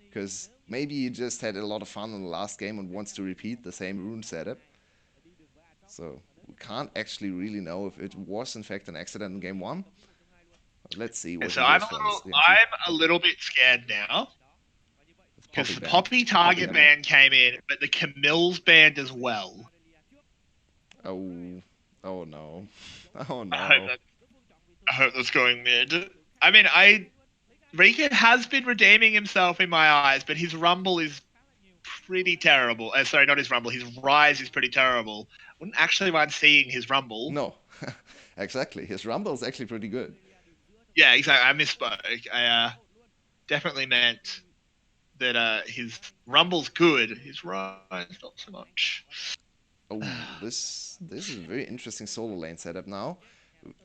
Because maybe he just had a lot of fun in the last game and wants to repeat the same rune setup. So we can't actually really know if it was in fact an accident in game 1. But let's see what So he I'm goes for. a little bit scared now because the ban. Poppy target ban came in, but the Camille's banned as well. Oh, oh no, oh no. I hope that's going mid. I mean, Rika has been redeeming himself in my eyes, but his Rumble is pretty terrible. Sorry, not his Rumble. His Rise is pretty terrible. I wouldn't actually mind seeing his Rumble. No, exactly. His Rumble is actually pretty good. Yeah, exactly. I misspoke. I definitely meant that his Rumble's good. His Rise, not so much. Oh, this is a very interesting solo lane setup now.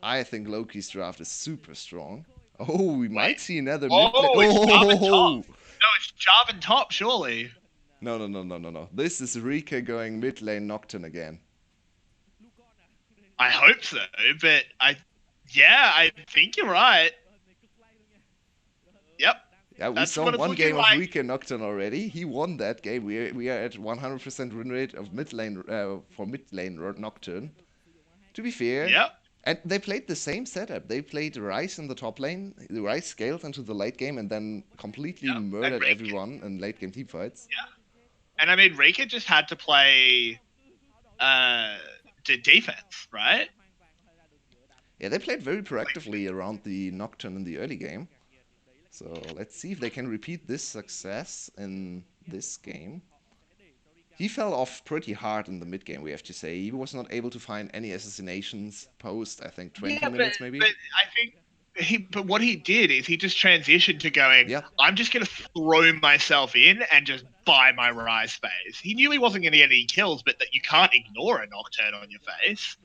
I think Loki's draft is super strong. Oh, we might see another mid lane. It's Jarvan top. No, it's Jarvan top, surely. No. This is Rika going mid lane Nocturne again. I hope so, but I think you're right. Yep. Yeah, we saw one game of Rika Nocturne already. He won that game. We are at 100% win rate of mid lane for mid lane Nocturne. To be fair, yep. And they played the same setup. They played Ryze in the top lane. The Ryze scaled into the late game and then completely murdered everyone in late game teamfights. Yeah. And I mean, Rika just had to play defense, right? Yeah, they played very proactively around the Nocturne in the early game. So let's see if they can repeat this success in this game. He fell off pretty hard in the mid game, we have to say. He was not able to find any assassinations post, I think, 20 minutes maybe. But I think but what he did is he just transitioned to going, I'm just going to throw myself in and just buy my Ryze space. He knew he wasn't going to get any kills, but that you can't ignore a Nocturne on your face.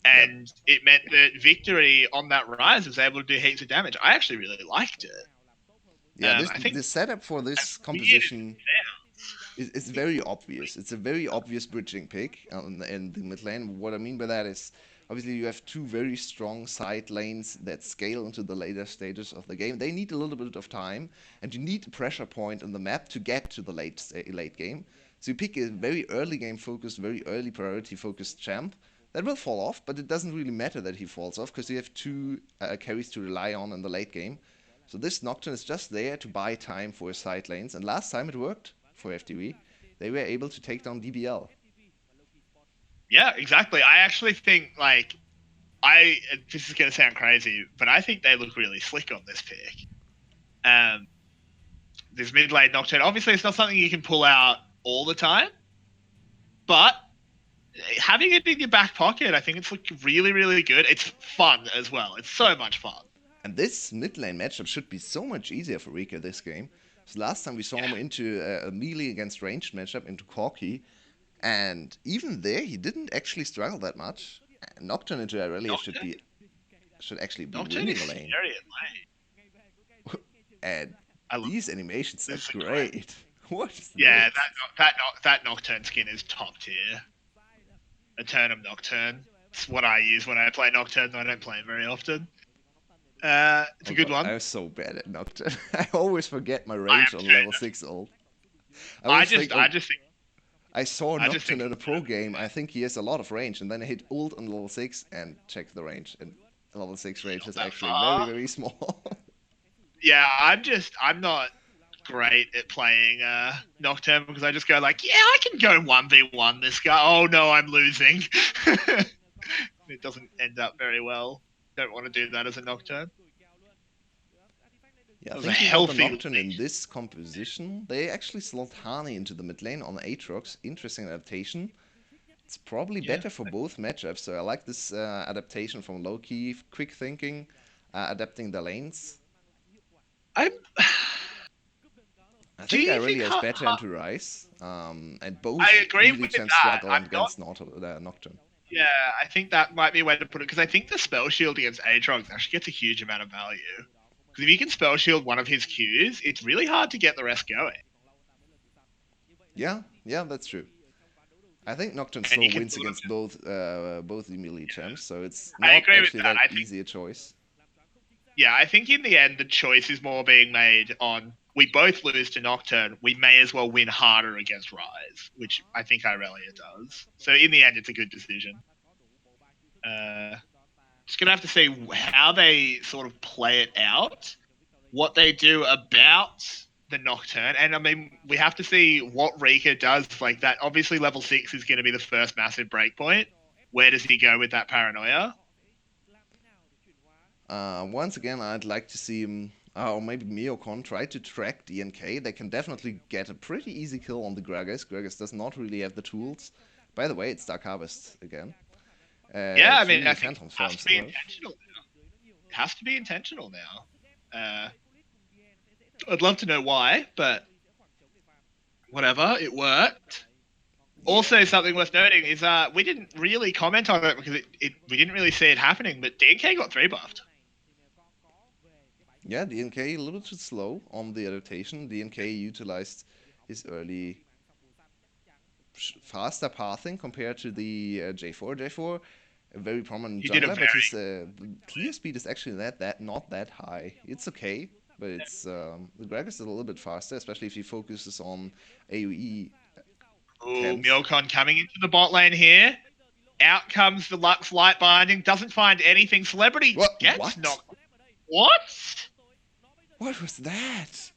And it meant that Victory on that Ryze was able to do heaps of damage. I actually really liked it. Yeah, the setup for this composition is very obvious. It's a very obvious bridging pick in the mid lane. What I mean by that is, obviously you have two very strong side lanes that scale into the later stages of the game. They need a little bit of time, and you need a pressure point in the map to get to the late game. So you pick a very early game focused, very early priority focused champ. That will fall off, but it doesn't really matter that he falls off because you have two carries to rely on in the late game. So this Nocturne is just there to buy time for his side lanes, and last time it worked for FTV. They were able to take down DBL. Yeah, exactly. I actually think, this is going to sound crazy, but I think they look really slick on this pick. This mid lane Nocturne, obviously it's not something you can pull out all the time, but having it in your back pocket, I think it's looked really, really good. It's fun as well. It's so much fun. And this mid lane matchup should be so much easier for Rika this game. So last time we saw him into a melee against ranged matchup into Corki, and even there he didn't actually struggle that much. Nocturne into Aurelia should actually be winning the lane. And these animations are great. What is this? That Nocturne skin is top tier. Eternum Nocturne. It's what I use when I play Nocturne. I don't play it very often. It's a good one. I'm so bad at Nocturne. I always forget my range on level 6 ult. I I saw I just Nocturne think in a pro game. I think he has a lot of range, and then I hit ult on level 6 and check the range. And level 6 range not is that actually very, far. very small. Yeah, I'm not great at playing Nocturne because I just go like, yeah, I can go 1v1 this guy. Oh no, I'm losing. It doesn't end up very well. Don't want to do that as a Nocturne. Yeah, That was a thinking about the healthy Nocturne lead. in this composition, they actually slot Hani into the mid lane on Aatrox. Interesting adaptation. It's probably Yeah. better for both matchups, so I like this adaptation from Loki, quick thinking, adapting the lanes. I'm. I Do think I you really think? has better into Rise, and I both agree really with can that. struggle I'm not. against Nocturne. Yeah, I think that might be a way to put it because I think the spell shield against Aatrox actually gets a huge amount of value. Because if you can spell shield one of his Qs, it's really hard to get the rest going, Yeah, yeah, that's true. I think Nocturne and slow you can wins sort of. against both the melee champs, so it's I not agree with actually that. that I think. easy a choice. Yeah, I think in the end the choice is more being made on we both lose to Nocturne. We may as well win harder against Rise, which I think Irelia does. So in the end, it's a good decision. Just gonna have to see how they sort of play it out, what they do about the Nocturne, and I mean we have to see what Rika does. Like that, obviously level 6 is going to be the first massive breakpoint. Where does he go with that paranoia? Once again, I'd like to see him, or maybe Miocon, try to track DNK. They can definitely get a pretty easy kill on the Gragas. Gragas does not really have the tools. By the way, it's Dark Harvest again. Yeah, I mean I 3 think Phantom it has Storms to be above. intentional. It has to be intentional now. I'd love to know why, but whatever, it worked. Also, Yeah. something worth noting is we didn't really comment on it because we didn't really see it happening, but DNK got 3 buffed. Yeah, DNK a little too slow on the adaptation. DNK utilized his early faster pathing compared to the J4. J4, a very prominent He did a jungler, but very his clear speed is actually that not that high. It's okay, but it's the Gragas is a little bit faster, especially if he focuses on AoE Ooh, camps. Milcon coming into the bot lane here. Out comes the Lux Light Binding, doesn't find anything. Celebrity What? gets What? knocked. What? What was that?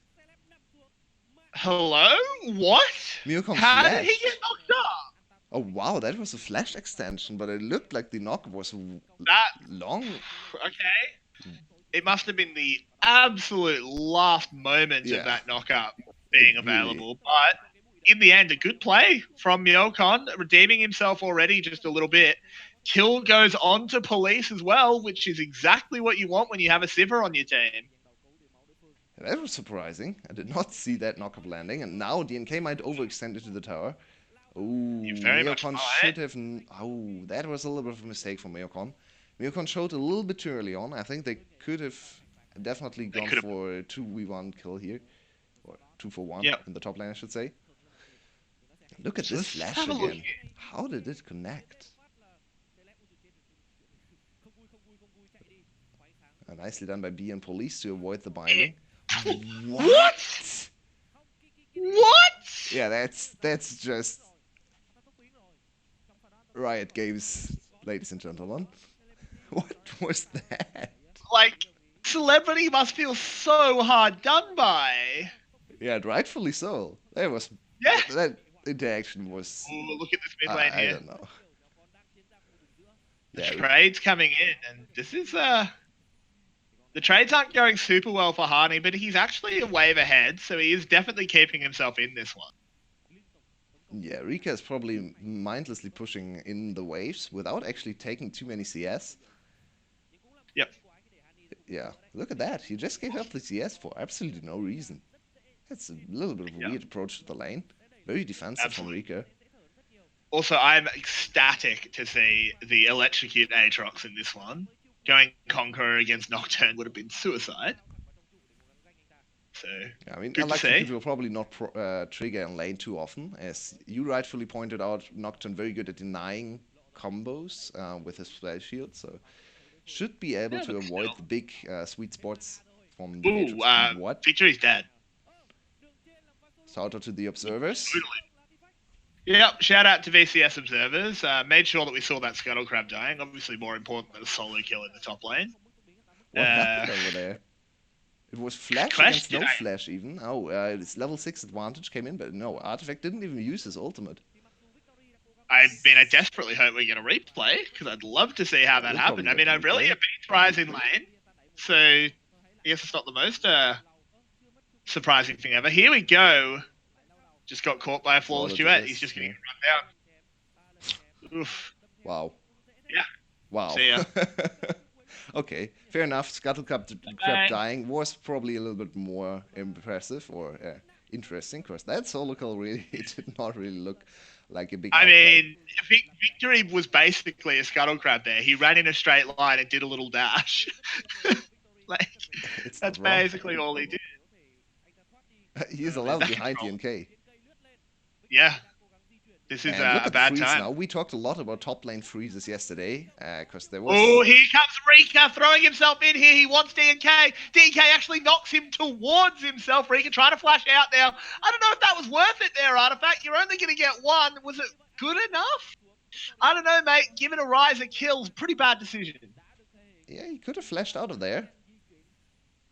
Hello? What? Miocon How did he get flashed. knocked up? Oh wow, that was a flash extension, but it looked like the knock was That. long. Okay. It must have been the absolute last moment of Yeah, that knockup it being really. available. But in the end, a good play from Milcon, redeeming himself already just a little bit. Kill goes on to police as well, which is exactly what you want when you have a Sivir on your team. That was surprising. I did not see that knockup landing, and now DNK might overextend into the tower. Oh, You very much Miocon might. should have. Oh, that was a little bit of a mistake for Miocon. Miocon showed a little bit too early on. I think they could have definitely They gone could have. for a 2v1 kill here. Or 2 for 1 Yep. in the top lane, I should say. Look at So this let's just flash have a look again. here. How did it connect? Nicely done by B and Police to avoid the binding. What? What? What? Yeah, that's just Riot Games, ladies and gentlemen. What was that? Like, celebrity must feel so hard done by. Yeah, rightfully so. Yeah. That interaction was Ooh, look at this mid lane I here. don't know. The Yeah, trade's coming in, and this is the trades aren't going super well for Harney, but he's actually a wave ahead, so he is definitely keeping himself in this one. yeah. Rika is probably mindlessly pushing in the waves without actually taking too many CS. Yep. Yeah, look at that. He just gave up the CS for absolutely no reason. That's a little bit of a Yeah. weird approach to the lane. Very defensive from Absolutely. Rika. Also, I'm ecstatic to see the electrocute Aatrox in this one. Going Conqueror against Nocturne would have been suicide. So, Yeah, I mean, good to see. Electrocute will probably not trigger in lane too often. As you rightfully pointed out, Nocturne very good at denying combos with his spell shield, so should be able Yeah, to but avoid still. the big sweet spots from the Ooh, Aatrox. What? Victory's dead. Shout out to the observers. Totally. Yep, shout out to VCS observers. Made sure that we saw that scuttle crab dying. Obviously, more important than a solo kill in the top lane. What happened over there? It was Flash against Question. no Flash even. Oh, it's level 6 advantage came in, but no, Artifact didn't even use his ultimate. I mean, I desperately hope we get a replay because I'd love to see how that We'll happened. probably I get mean, the I really replay. a beat rise in lane, so I guess it's not the most surprising thing ever. Here we go. Just got caught by a flawless duet. He's just Yeah. getting run down. Oof. Wow. Yeah. Wow. See ya. Okay, fair enough. Scuttle Crab dying was probably a little bit more impressive or interesting, because that solo kill really did not really look like a big I outplay. mean, Victory was basically a scuttle crab there. He ran in a straight line and did a little dash. Like, It's not that's wrong. basically all he did. He is a I mean, level that behind control. TNK. Yeah, this is And look a at the bad freeze time. now. We talked a lot about top lane freezes yesterday, because there Oh, was. here comes Rika throwing himself in here. He wants DNK. DNK actually knocks him towards himself. Rika trying to flash out now. I don't know if that was worth it there, Artifact. You're only going to get one. Was it good enough? I don't know, mate. Giving a rise at kills, pretty bad decision. Yeah, he could have flashed out of there.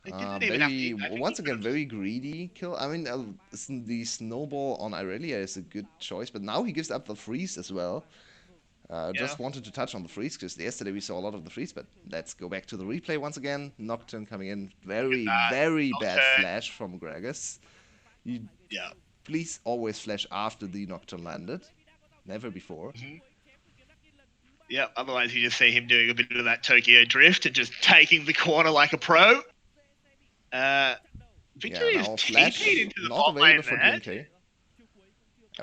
It didn't even have to. Very, I think he once could again, have very greedy kill. I mean, the snowball on Irelia is a good choice, but now he gives up the freeze as well. yeah. Just wanted to touch on the freeze, because yesterday we saw a lot of the freeze, but let's go back to the replay once again. Nocturne coming in. Look at Very, that. very bad Nocturne. flash from Gragas. You Yeah. please always flash after the Nocturne landed. Never before. Mm-hmm. Yeah, otherwise you just see him doing a bit of that Tokyo drift and just taking the corner like a pro. Victory Yeah, is now TP'd flash into the not bot lane available for there. DNK.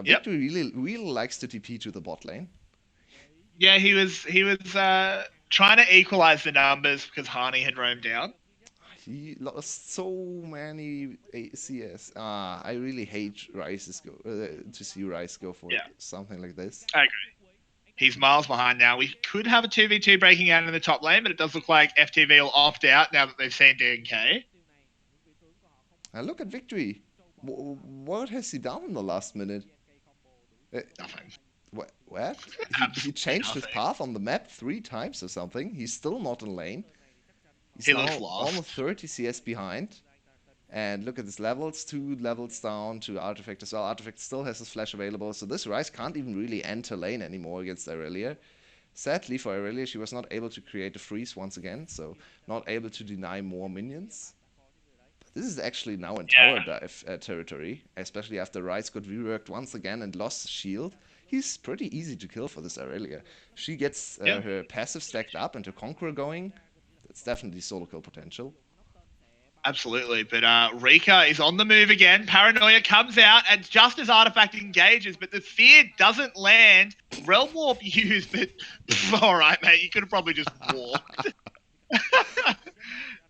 Yep. Victory really likes to TP to the bot lane. Yeah, he was trying to equalize the numbers because Harney had roamed down. He lost so many CS. I really hate to see Rice go for Yeah, something like this. I agree. He's miles behind now. We could have a 2v2 breaking out in the top lane, but it does look like FTV will opt out now that they've seen DNK. And look at Victory. What has he done in the last minute? Nothing. What? He Absolutely changed his nothing. path on the map 3 times or something. He's still not in lane. He's He looks now almost lost. 30 CS behind. And look at his levels, 2 levels down to Artifact as well. Artifact still has his flash available, so this Ryze can't even really enter lane anymore against Irelia. Sadly for Irelia, she was not able to create a freeze once again, so not able to deny more minions. But this is actually now in tower Yeah. dive territory, especially after Ryze got reworked once again and lost shield. He's pretty easy to kill for this Irelia. She gets Yeah. her passive stacked up and her Conqueror going. That's definitely solo kill potential. Absolutely, but Rika is on the move again. Paranoia comes out, and just as Artifact engages, but the fear doesn't land. Realm Warp used, but all right, mate, you could have probably just walked.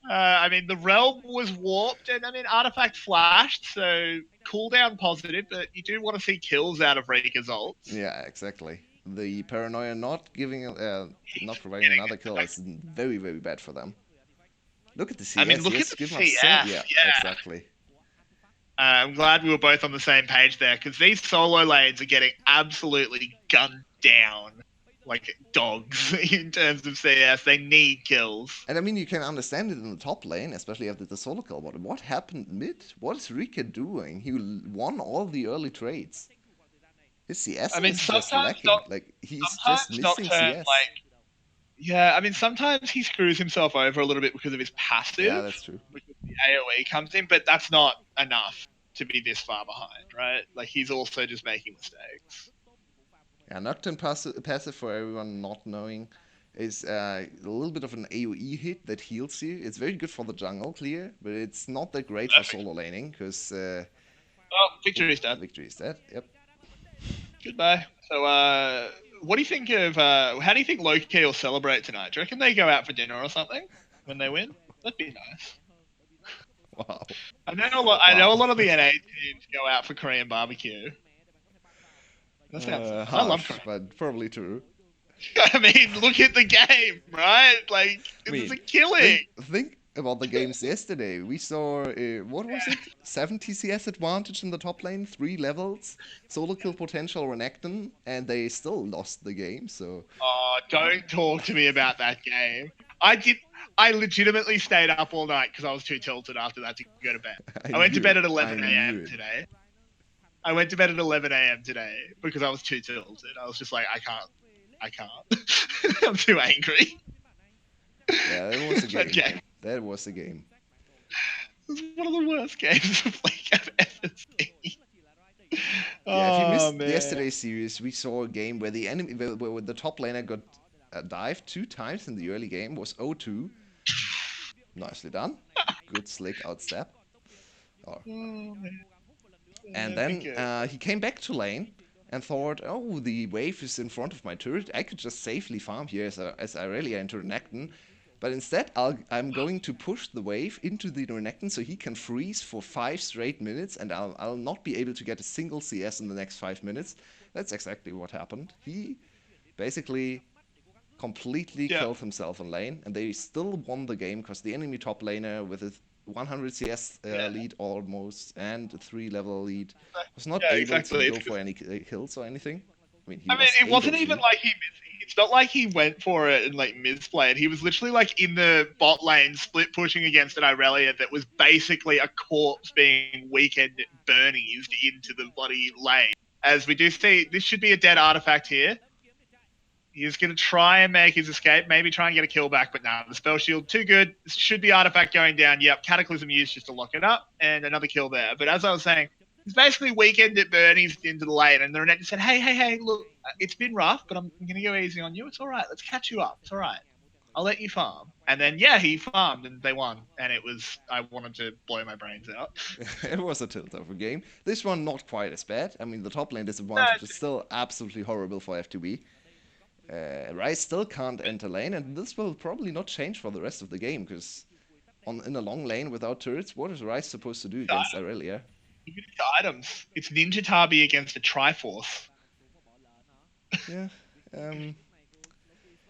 I mean, the Realm was warped, and I mean, Artifact flashed, so cooldown positive, but you do want to see kills out of Rika's ults. Yeah, exactly. The Paranoia not providing Getting another it kill back. is very, very bad for them. Look at the I mean, CS. look at Yes, the give us so. CS. Yeah, Yeah. exactly. I'm glad we were both on the same page there because these solo lanes are getting absolutely gunned down like dogs in terms of CS. They need kills. And I mean, you can understand it in the top lane, especially after the solo kill. But what happened mid? What is Rika doing? He won all the early trades. His CS I mean, is just lacking. Like, he's just sometimes missing Nocturne CS. yeah. I mean, sometimes he screws himself over a little bit because of his Yeah, passive, that's true. because the AOE comes in, but that's not enough to be this far behind, right? Like he's also just making mistakes. Yeah, Nocturne passive, for everyone not knowing, is a little bit of an AoE hit that heals you. It's very good for the jungle clear, but it's not that great for Perfect. solo laning, because Oh, Victory's dead. Victory is dead. Yep. Goodbye. So, what do you think of? How do you think Loki will celebrate tonight? Do you reckon they go out for dinner or something when they win? That'd be nice. Wow. I know a Wow. lot of the NA teams go out for Korean barbecue. That sounds nice. I love Harsh, Korean. but probably true. I mean, look at the game, right? Like I this is a mean, killing. think about the games yesterday. We saw, what was it? 70 CS advantage in the top lane, 3 levels, solo kill potential Renekton, and they still lost the game, so. Oh, don't talk to me about that game. I did. I legitimately stayed up all night because I was too tilted after that to go to bed. I I went to knew bed it. at I 11 knew a.m. it. today. I went to bed at 11 a.m. today because I was too tilted. I was just like, I can't. I can't. I'm too angry. Yeah, that was a That game. game That was a game. was one of the worst games of League I've ever seen. Yeah, if you Oh missed man. yesterday's series, we saw a game where the enemy, where the top laner got dived 2 times in the early game, was 0-2. Nicely done. Good slick outstep. Oh. Oh man. And I think then he came back to lane and thought, oh, the wave is in front of my turret. I could just safely farm here as Irelia into Renekton. But instead, I'm going to push the wave into the Renekton so he can freeze for 5 straight minutes, and I'll not be able to get a single CS in the next 5 minutes. That's exactly what happened. He basically completely yeah. killed himself in lane, and they still won the game because the enemy top laner with a 100 CS Yeah. lead almost and a 3 level lead was not Yeah. able to Exactly. go for any kills or anything. I mean, he I mean, was it able wasn't even to. like it's not like he went for it and like misplayed. He was literally like in the bot lane, split pushing against an Irelia that was basically a corpse being weekend Bernies into the bloody lane. As we do see, this should be a dead artifact here. He's going to try and make his escape, maybe try and get a kill back, but nah, the spell shield too good. This should be artifact going down. Yep, Cataclysm used just to lock it up, and another kill there. But as I was saying, he's basically weekend at Bernie's into the lane, and the Renekton said, hey, look, it's been rough, but I'm going to go easy on you. It's all right. Let's catch you up. It's all right. I'll let you farm. And then, yeah, he farmed, and they won. And it was, I wanted to blow my brains out. It was a tilt of a game. This one not quite as bad. I mean, the top lane No, disadvantage is still absolutely horrible for FTV. Ryze still can't enter lane, and this will probably not change for the rest of the game because in a long lane without turrets, what is Ryze supposed to do against Irelia? items. It's Ninja Tabi against a Triforce. Yeah. Um,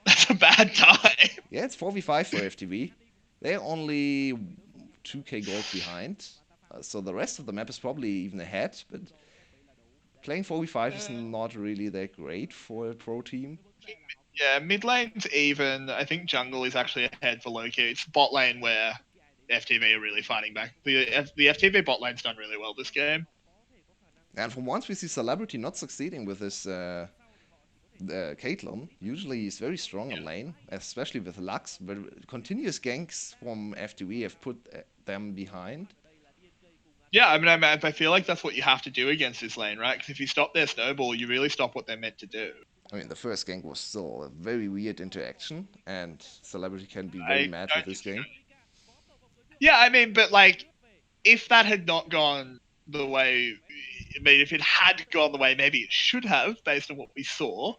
That's a bad time. Yeah, it's 4v5 for FTV. They're only 2k gold behind. So the rest of the map is probably even ahead, but playing 4v5 is not really that great for a pro team. Yeah, mid lane's even. I think jungle is actually ahead for Loki. It's bot lane where FTV are really fighting back. The FTV bot lane's done really well this game. And for once we see Celebrity not succeeding with this Caitlyn. Usually he's very strong in lane, especially with Lux, but continuous ganks from FTV have put them behind. Yeah, I mean, I feel like that's what you have to do against this lane, right? Because if you stop their snowball, you really stop what they're meant to do. I mean, the first gank was still a very weird interaction, and Celebrity can be very I mad with don't this game. Yeah, I mean, but like, if that had not gone the way, I mean, if it had gone the way maybe it should have, based on what we saw,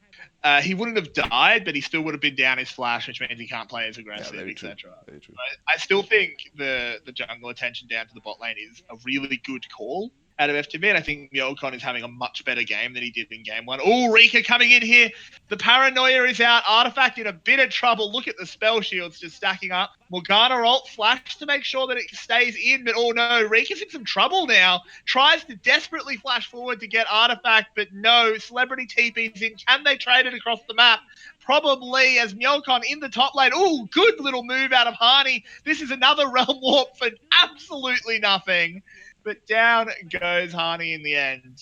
he wouldn't have died, but he still would have been down his flash, which means he can't play as Yeah, aggressive, very true. etc. Very true. I still think the jungle attention down to the bot lane is a really good call out of FTV, and I think Myokon is having a much better game than he did in game one. Oh, Rika coming in here. The paranoia is out. Artifact in a bit of trouble. Look at the spell shields just stacking up. Morgana ult flash to make sure that it stays in, but oh no, Rika's in some trouble now. Tries to desperately flash forward to get Artifact, but no, Celebrity TP's in. Can they trade it across the map? Probably, as Myokon in the top lane. Oh, good little move out of Hani. This is another realm warp for absolutely nothing. But down goes Hani in the end.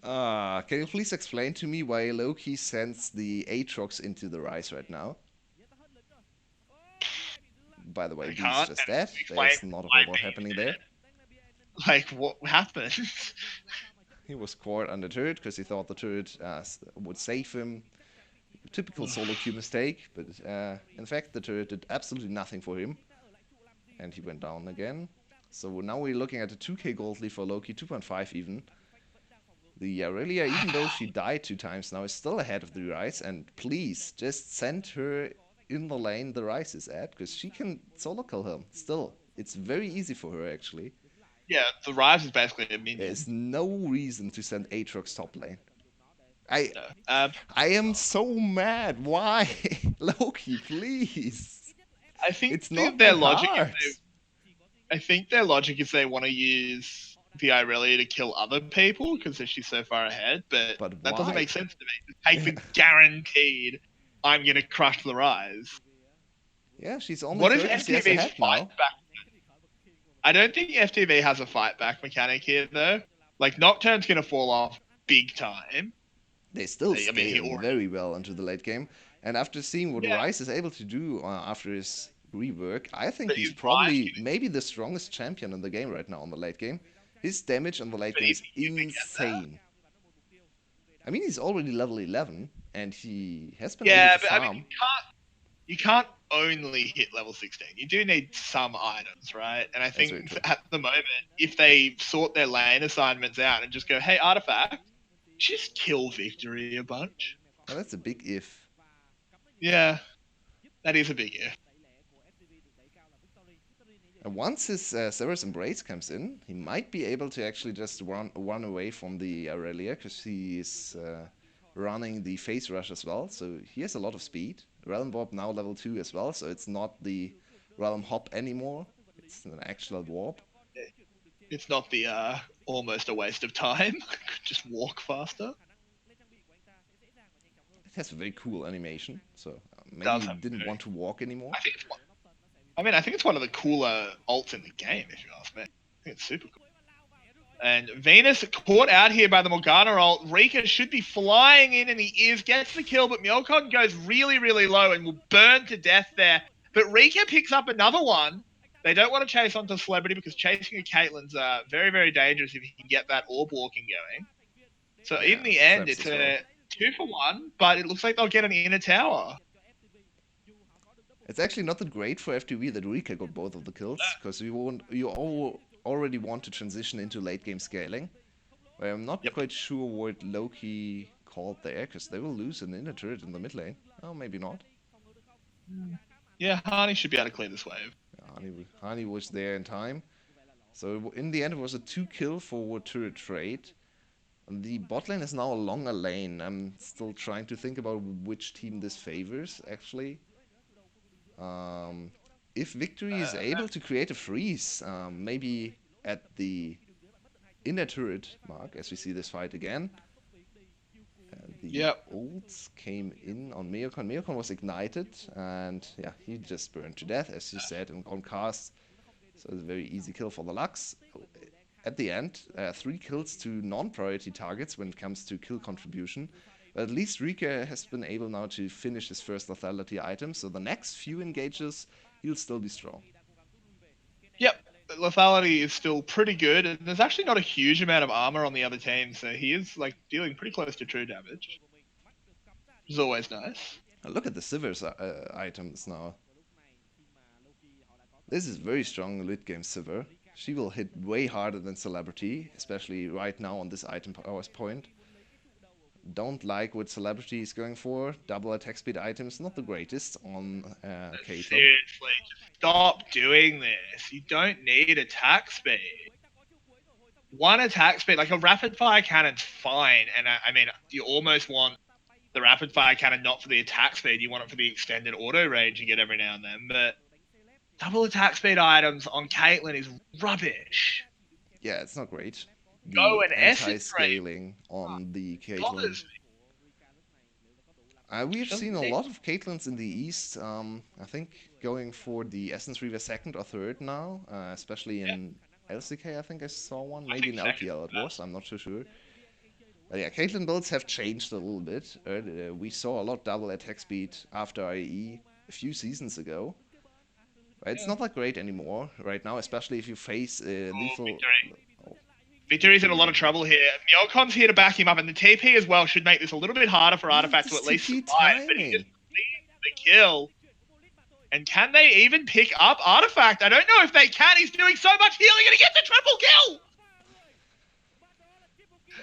Can you please explain to me why Loki sends the Aatrox into the Ryze right now? By the way, I B is can't just dead. explain There's not a why whole lot happening there. Like, what happened? He was caught on the turret because he thought the turret would save him. Typical solo queue mistake, but in fact the turret did absolutely nothing for him. And he went down again. So now we're looking at a 2k gold lead for Loki, 2.5 even. The Aurelia, even though she died 2 times now, is still ahead of the Ryze. And please, just send her in the lane the Ryze is at, because she can solo kill him. Still, it's very easy for her actually. Yeah, the Rise is basically a minion. There's no reason to send Aatrox top lane. I No. I am so mad. Why? Loki, please. I think It's not their that logic is hard. I think their logic is they want to use the Irelia to kill other people because she's so far ahead, but But that doesn't why? make sense to me. Just take the guaranteed I'm gonna crush the Rise. Yeah, she's only What is 30 CS FTV's ahead fight now. back? I don't think FTV has a fight back mechanic here though. Like Nocturne's gonna fall off big time. They still I mean, he scale already very well into the late game. And after seeing what yeah, Rice is able to do after his rework, I think but he's he's right. probably maybe the strongest champion in the game right now in the late game. His damage in the late But game is he's gonna get there. insane. I mean, he's already level 11, and he has been able Yeah, to but I mean, farm. you can't only hit level 16. You do need some items, right? And I That's very think true. at the moment, if they sort their lane assignments out and just go, hey, artifact, just kill victory a bunch. Well, that's a big if. Yeah, that is a big if. And once his Severus Embrace comes in, he might be able to actually just run away from the Aurelia, because he's running the Phase Rush as well, so he has a lot of speed. Realm Warp now level 2 as well, so it's not the Realm Hop anymore, it's an actual warp. It's not the almost a waste of time. Just walk faster. It has a very cool animation, so maybe Does he have didn't want to walk anymore. I think it's one. I mean, I think it's one of the cooler ults in the game, if you ask me. I think it's super cool. And Venus caught out here by the Morgana ult. Rika should be flying in, and he gets the kill, but Mjolkon goes really, really low and will burn to death there. But Rika picks up another one. They don't want to chase onto Celebrity because chasing a Caitlyn's very, very dangerous if you can get that orb walking going. So Yeah, in the end, traps it's as well. a 2-for-1, but it looks like they'll get an inner tower. It's actually not that great for FTV that Rika got both of the kills, because already want to transition into late game scaling. Where I'm not Yep. quite sure what Loki called there, because they will lose an inner turret in the mid lane. Oh, maybe not. Yeah, Harney should be able to clear this wave. Hani was there in time. So in the end, it was a 2-kill for turret trade. And the bot lane is now a longer lane. I'm still trying to think about which team this favors, actually. If Victory is able to create a freeze, maybe at the inner turret mark, as we see this fight again. The Yep. ults came in on Meokon. Meokon was ignited, and yeah, he just burned to death, as you said, on cast. So it's a very easy kill for the Lux. At the end, 3 kills to non-priority targets when it comes to kill contribution. But at least Rika has been able now to finish his first lethality item, so the next few engages, he'll still be strong. Yep. Lethality is still pretty good, and there's actually not a huge amount of armor on the other team, so he is like dealing pretty close to true damage, which is always nice. Now look at the Sivers items now. This is very strong late game Sivir. She will hit way harder than Celebrity, especially right now on this item powers point. Don't like what Celebrity is going for. Double attack speed items, not the greatest on Caitlyn. Seriously, just stop doing this. You don't need attack speed. One attack speed, like a rapid fire cannon's fine, and I mean, you almost want the rapid fire cannon not for the attack speed. You want it for the extended auto range you get every now and then. But double attack speed items on Caitlyn is rubbish. Yeah, it's not great. Go The and essence raid anti-scaling on the Caitlyn. bothers me. We've seen a Doesn't lot of Caitlyns in the East. I think going for the Essence Reaver second or third now, especially Yeah, in LCK. I think I saw one. I Maybe think in second. LPL it was. I'm not too sure. But yeah, Caitlyn builds have changed a little bit. We saw a lot double attack speed after IE a few seasons ago. But it's Yeah. not that great anymore right now, especially if you face Oh, lethal. victory. Oh, Victory's in a lot of trouble here. Myokon's here to back him up, and the TP as well should make this a little bit harder for look at Artifact to this at least TP survive. But he timing. just leaves the kill. And can they even pick up Artifact? I don't know if they can. He's doing so much healing, and he gets a triple kill.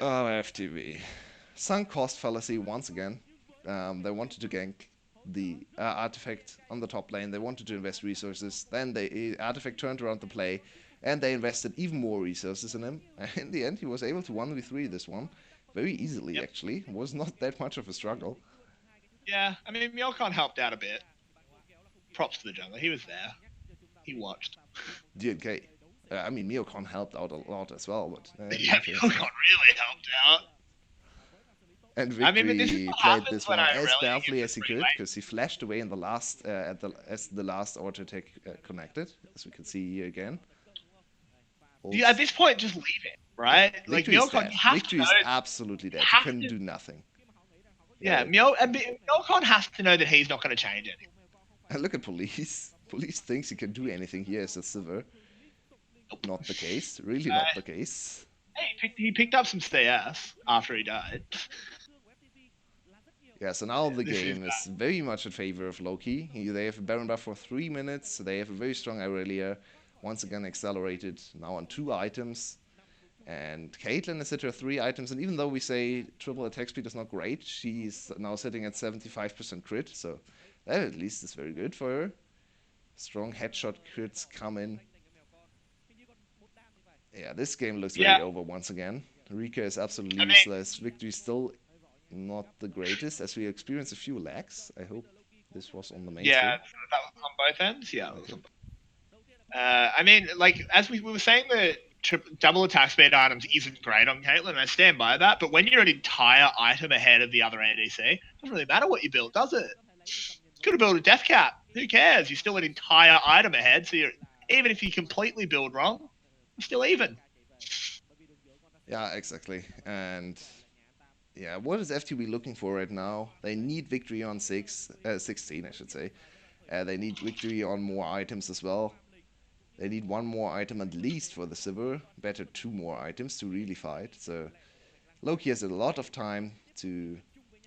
Oh, FTV. Sunk cost fallacy once again. They wanted to gank the artifact on the top lane. They wanted to invest resources. Then the artifact turned around the play, and they invested even more resources in him. And in the end, he was able to 1v3 this one very easily. Yep. Actually, it was not that much of a struggle. Yeah, I mean, Myokon helped out a bit. props to the jungler. He was there. He watched. DNK. I mean, Miocon helped out a lot as well, but Yeah, nothing Yulwei else. really helped out. And I mean, but this is Victory what played happens this when one I as relegate badly against as he a could freeway. because he flashed away in the last as the last auto attack connected, as we can see here again. Yeah, at this point, just leave it, Yeah, right? Like Victory is Milcon, dead. you have to Victory is know. absolutely dead. He Have can to, do nothing. yeah. Milcon has to know that he's not going to change anything. And look at Police. Police thinks he can do anything here as a Sivir. Not the case. Really not the case. Hey, he picked up some CS after he died. Yeah, so now the This is game is very much in favor of Loki. They have a Baron buff for 3 minutes. They have a very strong Irelia. Once again accelerated now on 2 items. And Caitlyn is at her 3 items. And even though we say triple attack speed is not great, she's now sitting at 75% crit. So that at least is very good for her. Strong headshot crits come in. Yeah, this game looks very over once again. Rika is absolutely useless. Victory still not the greatest, as we experienced a few lags. I hope this was on the main yeah, stream. that was on both ends. Yeah. Okay. I mean, like as we were saying, the double attack speed items isn't great on Caitlyn, and I stand by that. But when you're an entire item ahead of the other ADC, it doesn't really matter what you build, does it? Could have built a death cap. Who cares? You're still an entire item ahead, so you're even if you completely build wrong, you're still even. Yeah, exactly. And yeah, what is FTV looking for right now? They need victory on 16, I should say. They need victory on more items as well. They need 1 more item at least for the Sivir. Better 2 more items to really fight. So Loki has a lot of time to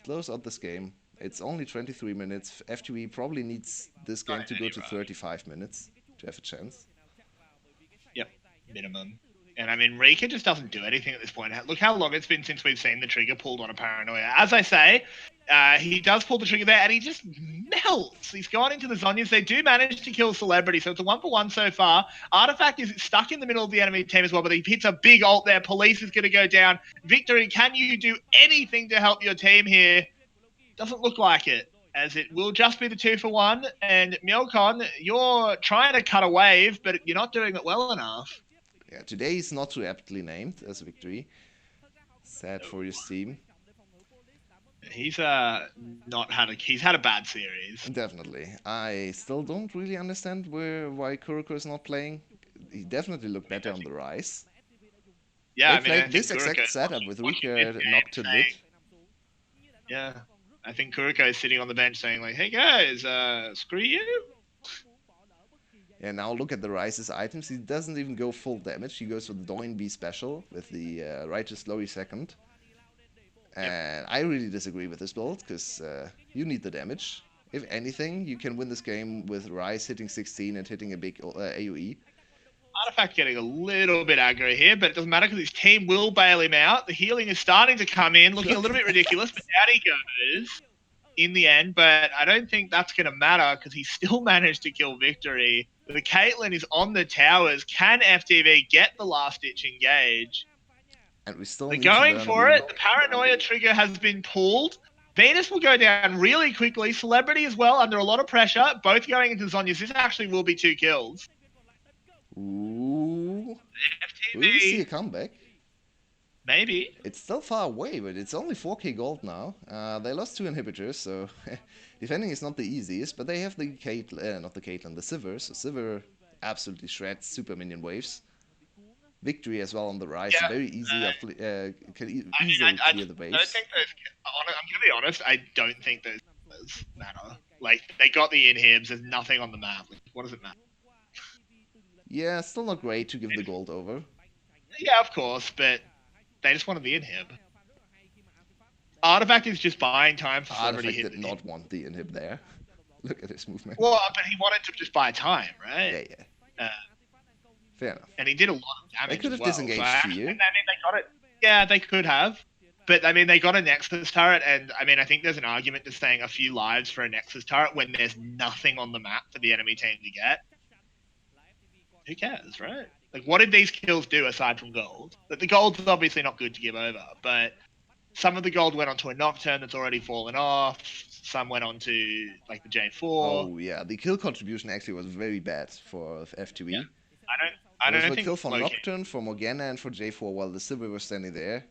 close out this game. It's only 23 minutes. FTV probably needs this game to go to 35 minutes to have a chance. Yep, minimum. And I mean, Rika just doesn't do anything at this point. Look how long it's been since we've seen the trigger pulled on a Paranoia. As I say, he does pull the trigger there, and he just melts. He's gone into the Zonyas. They do manage to kill Celebrity, so it's a 1-for-1 so far. Artifact is stuck in the middle of the enemy team as well, but he hits a big ult there. Police is going to go down. Victory, can you do anything to help your team here? Doesn't look like it, as it will just be the 2-for-1. And Milcon, you're trying to cut a wave, but you're not doing it well enough. Yeah, today is not too aptly named as Victory. Sad for your team. He's he's had a bad series. Definitely. I still don't really understand why Kuroko is not playing. He definitely looked better on the Rise. Yeah, they played this exact setup with Rika knocked to mid. Yeah. I think Kuroko is sitting on the bench saying like, "Hey guys, screw you." Yeah, now look at the Rise's items. He doesn't even go full damage. He goes for the Doin B special with the Righteous Glory second. And I really disagree with this build, because you need the damage. If anything, you can win this game with Rise hitting 16 and hitting a big AoE. Artifact getting a little bit aggro here, but it doesn't matter because his team will bail him out. The healing is starting to come in, looking a little bit ridiculous, but out he goes in the end. But I don't think that's going to matter because he still managed to kill Victory. The Caitlyn is on the towers. Can FTV get the last-ditch engage? And we still They're need going to for it. The Paranoia trigger has been pulled. Venus will go down really quickly. Celebrity as well, under a lot of pressure. Both going into Zonyas. This actually will be 2 kills. Ooh. FTV. Will we see a comeback? Maybe. It's still far away, but it's only 4k gold now. They lost 2 inhibitors, so defending is not the easiest, but they have the Caitlyn, not the Caitlyn, the Sivir. So Sivir absolutely shreds super minion waves. Victory as well on the Rise, Yeah, very easy, can easily clear the waves. I don't think I'm going to be honest, I don't think those matter. Like, they got the inhibs, there's nothing on the map. Like, what does it matter? Yeah, still not great to give the gold over. Yeah, of course, but they just wanted the inhib. Artifact is just buying time for Celebrity. Artifact did not want the inhib there. Look at his movement. Well, but he wanted to just buy time, right? Yeah. Fair enough. And he did a lot of damage. They could have disengaged you. I mean, they got it. Yeah, they could have. But, I mean, they got a Nexus turret, and, I mean, I think there's an argument to staying a few lives for a Nexus turret when there's nothing on the map for the enemy team to get. Who cares, right? Like, what did these kills do aside from gold? The gold's obviously not good to give over, but some of the gold went onto a Nocturne that's already fallen off. some went on to like the J4. Oh yeah, the kill contribution actually was very bad for Yeah, FTV. I There was don't a think kill for Loki. Nocturne, for Morgana, and for J4 while the Silver was standing there,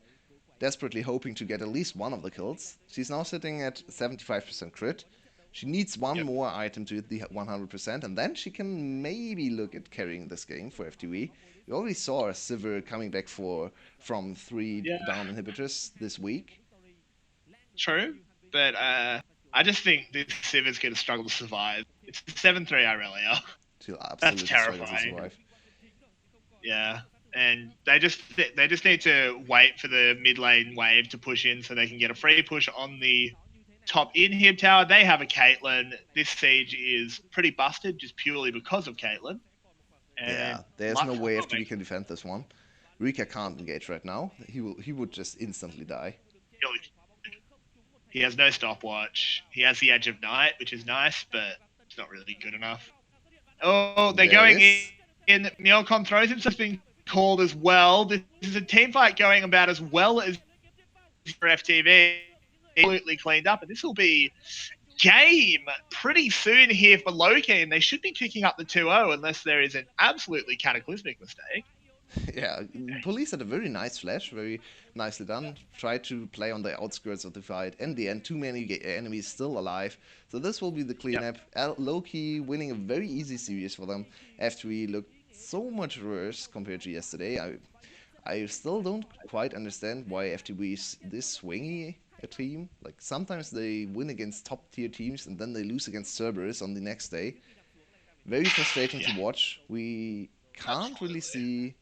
desperately hoping to get at least one of the kills. She's now sitting at 75% crit. She needs one Yep. more item to hit the 100%, and then she can maybe look at carrying this game for FTV. We already saw a Sivir coming back from three Yeah, down inhibitors this week. true. But I just think this Civ is going to struggle to survive. It's 7-3 Irelia. She'll That's absolutely struggle to terrifying. survive. Yeah, and they just need to wait for the mid lane wave to push in so they can get a free push on the top inhib tower. They have a Caitlyn. This siege is pretty busted just purely because of Caitlyn. And Yeah, there's no Lux way will not make FTV can defend this one. Rika can't engage right now. He would just instantly die. he has no stopwatch. He has the Edge of Night, which is nice, but it's not really good enough. Oh, they're There it going is. in. Neocon throws himself being called as well. This is a team fight going about as well as for FTV. Absolutely cleaned up, and this will be game pretty soon here for Loki, and they should be picking up the 2-0 unless there is an absolutely cataclysmic mistake. Yeah, police had a very nice flash, very nicely done. Tried to play on the outskirts of the fight. In the end, too many enemies still alive. So this will be the Yep. cleanup. Loki winning a very easy series for them after we looked so much worse compared to yesterday. I still don't quite understand why FTB is this swingy a team. Like sometimes they win against top tier teams and then they lose against Cerberus on the next day. Very frustrating to Yeah, watch. We can't really absolutely. see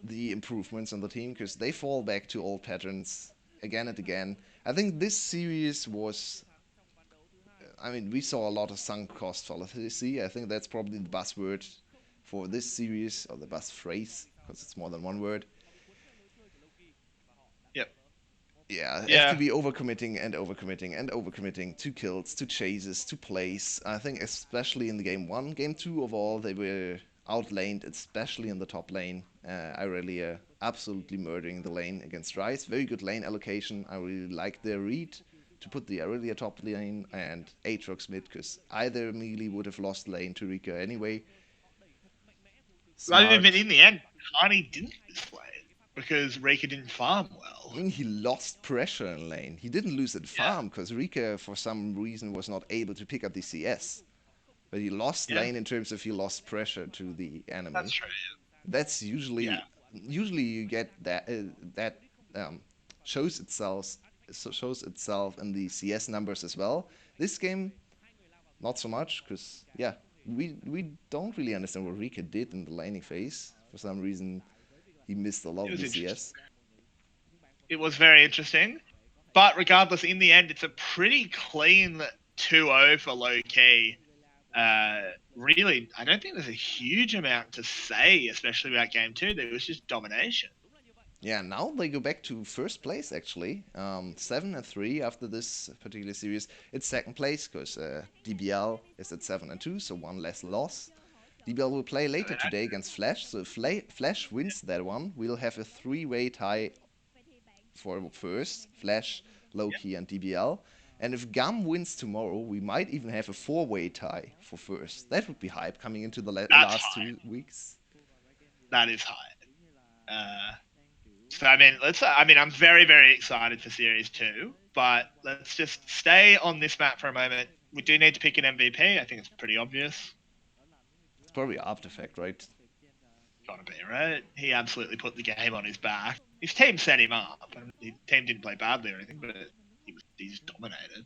the improvements on the team because they fall back to old patterns again and again. I think this series was. I mean, we saw a lot of sunk cost fallacy. I think that's probably the buzzword for this series, or the buzz phrase, because it's more than one word. Yep. Yeah, Yeah. FTV overcommitting and overcommitting and overcommitting to kills, to chases, to plays. I think especially in the game one, game two of all, they were outlaned, especially in the top lane. Irelia absolutely murdering the lane against Ryze. Very good lane allocation. I really like their read to put the Irelia top lane and Aatrox mid, because either melee would have lost lane to Rika anyway. I mean, but Smart. in the end, Carney didn't this way because Rika didn't farm I well. mean, he lost pressure in lane. He didn't lose at Yeah. farm because Rika, for some reason, was not able to pick up the CS. But he lost Yeah. lane in terms of he lost pressure to the That's enemy. true. That's Yeah. usually you get that um, shows itself shows itself in the CS numbers as well. This game, not so much because yeah, we don't really understand what Rika did in the laning phase. For some reason, he missed a lot It of was the interesting. CS. It was very interesting. But regardless, in the end, it's a pretty clean 2-0 for low key. Really, I don't think there's a huge amount to say, especially about game two. There was just domination. Yeah, now they go back to first place actually. 7-3 after this particular series. It's second place because DBL is at 7-2, so one less loss. DBL will play later today against Flash, so if Flash wins that one, we'll have a three-way tie for first: Flash, Yeah, Loki, and DBL. And if Gum wins tomorrow, we might even have a four-way tie for first. That would be hype coming into the that's last high. 2 weeks. That is high. So I mean, let's. I mean, I'm very, very excited for Series Two. But let's just stay on this map for a moment. We do need to pick an MVP. I think it's pretty obvious. It's probably Artifact, right? Gotta be right. He absolutely put the game on his back. His team set him up. His team didn't play badly or anything, but he's dominated.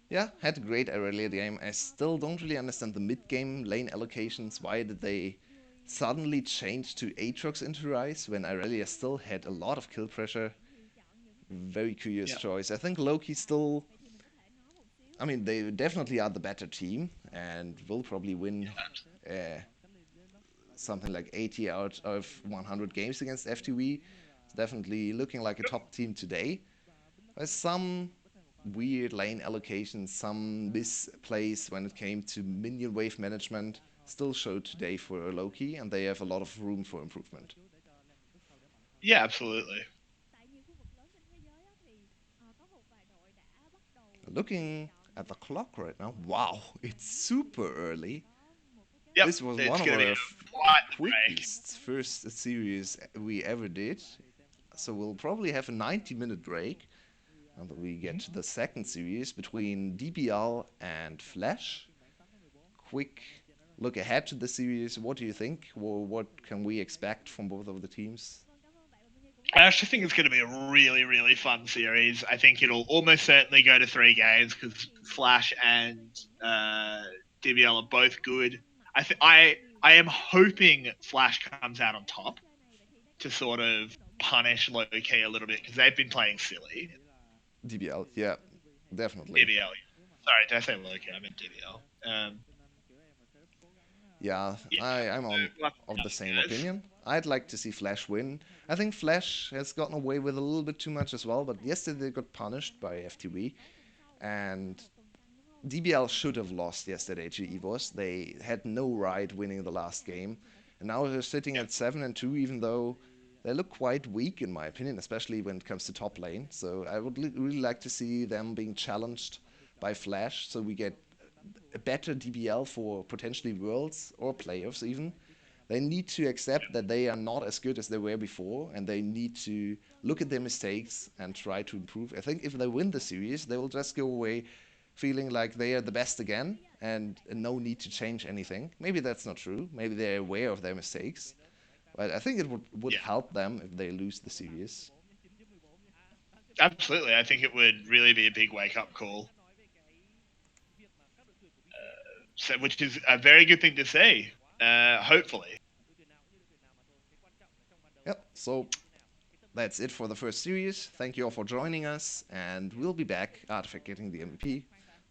Yeah, had a great earlier game. I still don't really understand the mid-game lane allocations. Why did they suddenly change to Aatrox into Ryze when Irelia still had a lot of kill pressure? Very curious Yeah. choice. I think Loki still. I mean, they definitely are the better team and will probably win uh, something like 80 out of 100 games against FTV. It's definitely looking like a top team today. There's some weird lane allocations, some misplays when it came to minion wave management still showed today for Loki, and they have a lot of room for improvement. Yeah, absolutely. Looking at the clock right now, wow, it's super early. Yep, This was one it's of going to be our quite the break. quickest first series we ever did. So we'll probably have a 90-minute break until we get to the second series between DBL and Flash. Quick look ahead to the series. What do you think? What can we expect from both of the teams? I actually think it's going to be a really, really fun series. I think it'll almost certainly go to 3 games because Flash and DBL are both good. I am hoping Flash comes out on top to sort of punish low key a little bit because they've been playing silly. DBL, yeah, definitely. DBL. Sorry, did I say low key? I meant DBL. Yeah, Yeah. I'm on We'll have to of the same tell you guys. opinion. I'd like to see Flash win. I think Flash has gotten away with a little bit too much as well, but yesterday they got punished by FTV, and DBL should have lost yesterday to EVOS. They had no right winning the last game, and now they're sitting Yeah. at 7-2, even though they look quite weak in my opinion, especially when it comes to top lane. So I would really like to see them being challenged by Flash, so we get a better DBL for potentially Worlds or playoffs even. They need to accept that they are not as good as they were before, and they need to look at their mistakes and try to improve. I think if they win the series, they will just go away feeling like they are the best again and no need to change anything. Maybe that's not true. Maybe they're aware of their mistakes. But I think it would Yeah. help them if they lose the series. Absolutely. I think it would really be a big wake up call. So, which is a very good thing to see. Hopefully. Yep, so that's it for the first series. Thank you all for joining us, and we'll be back after getting the MVP.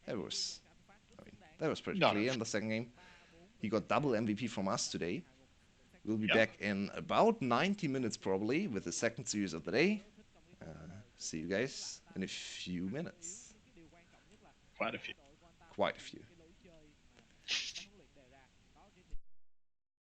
That was, that was pretty Not clear of. in the second game. He got double MVP from us today. We'll be Yep. back in about 90 minutes probably with the second series of the day. Uh, See you guys in a few minutes. Quite a few. Quite a few.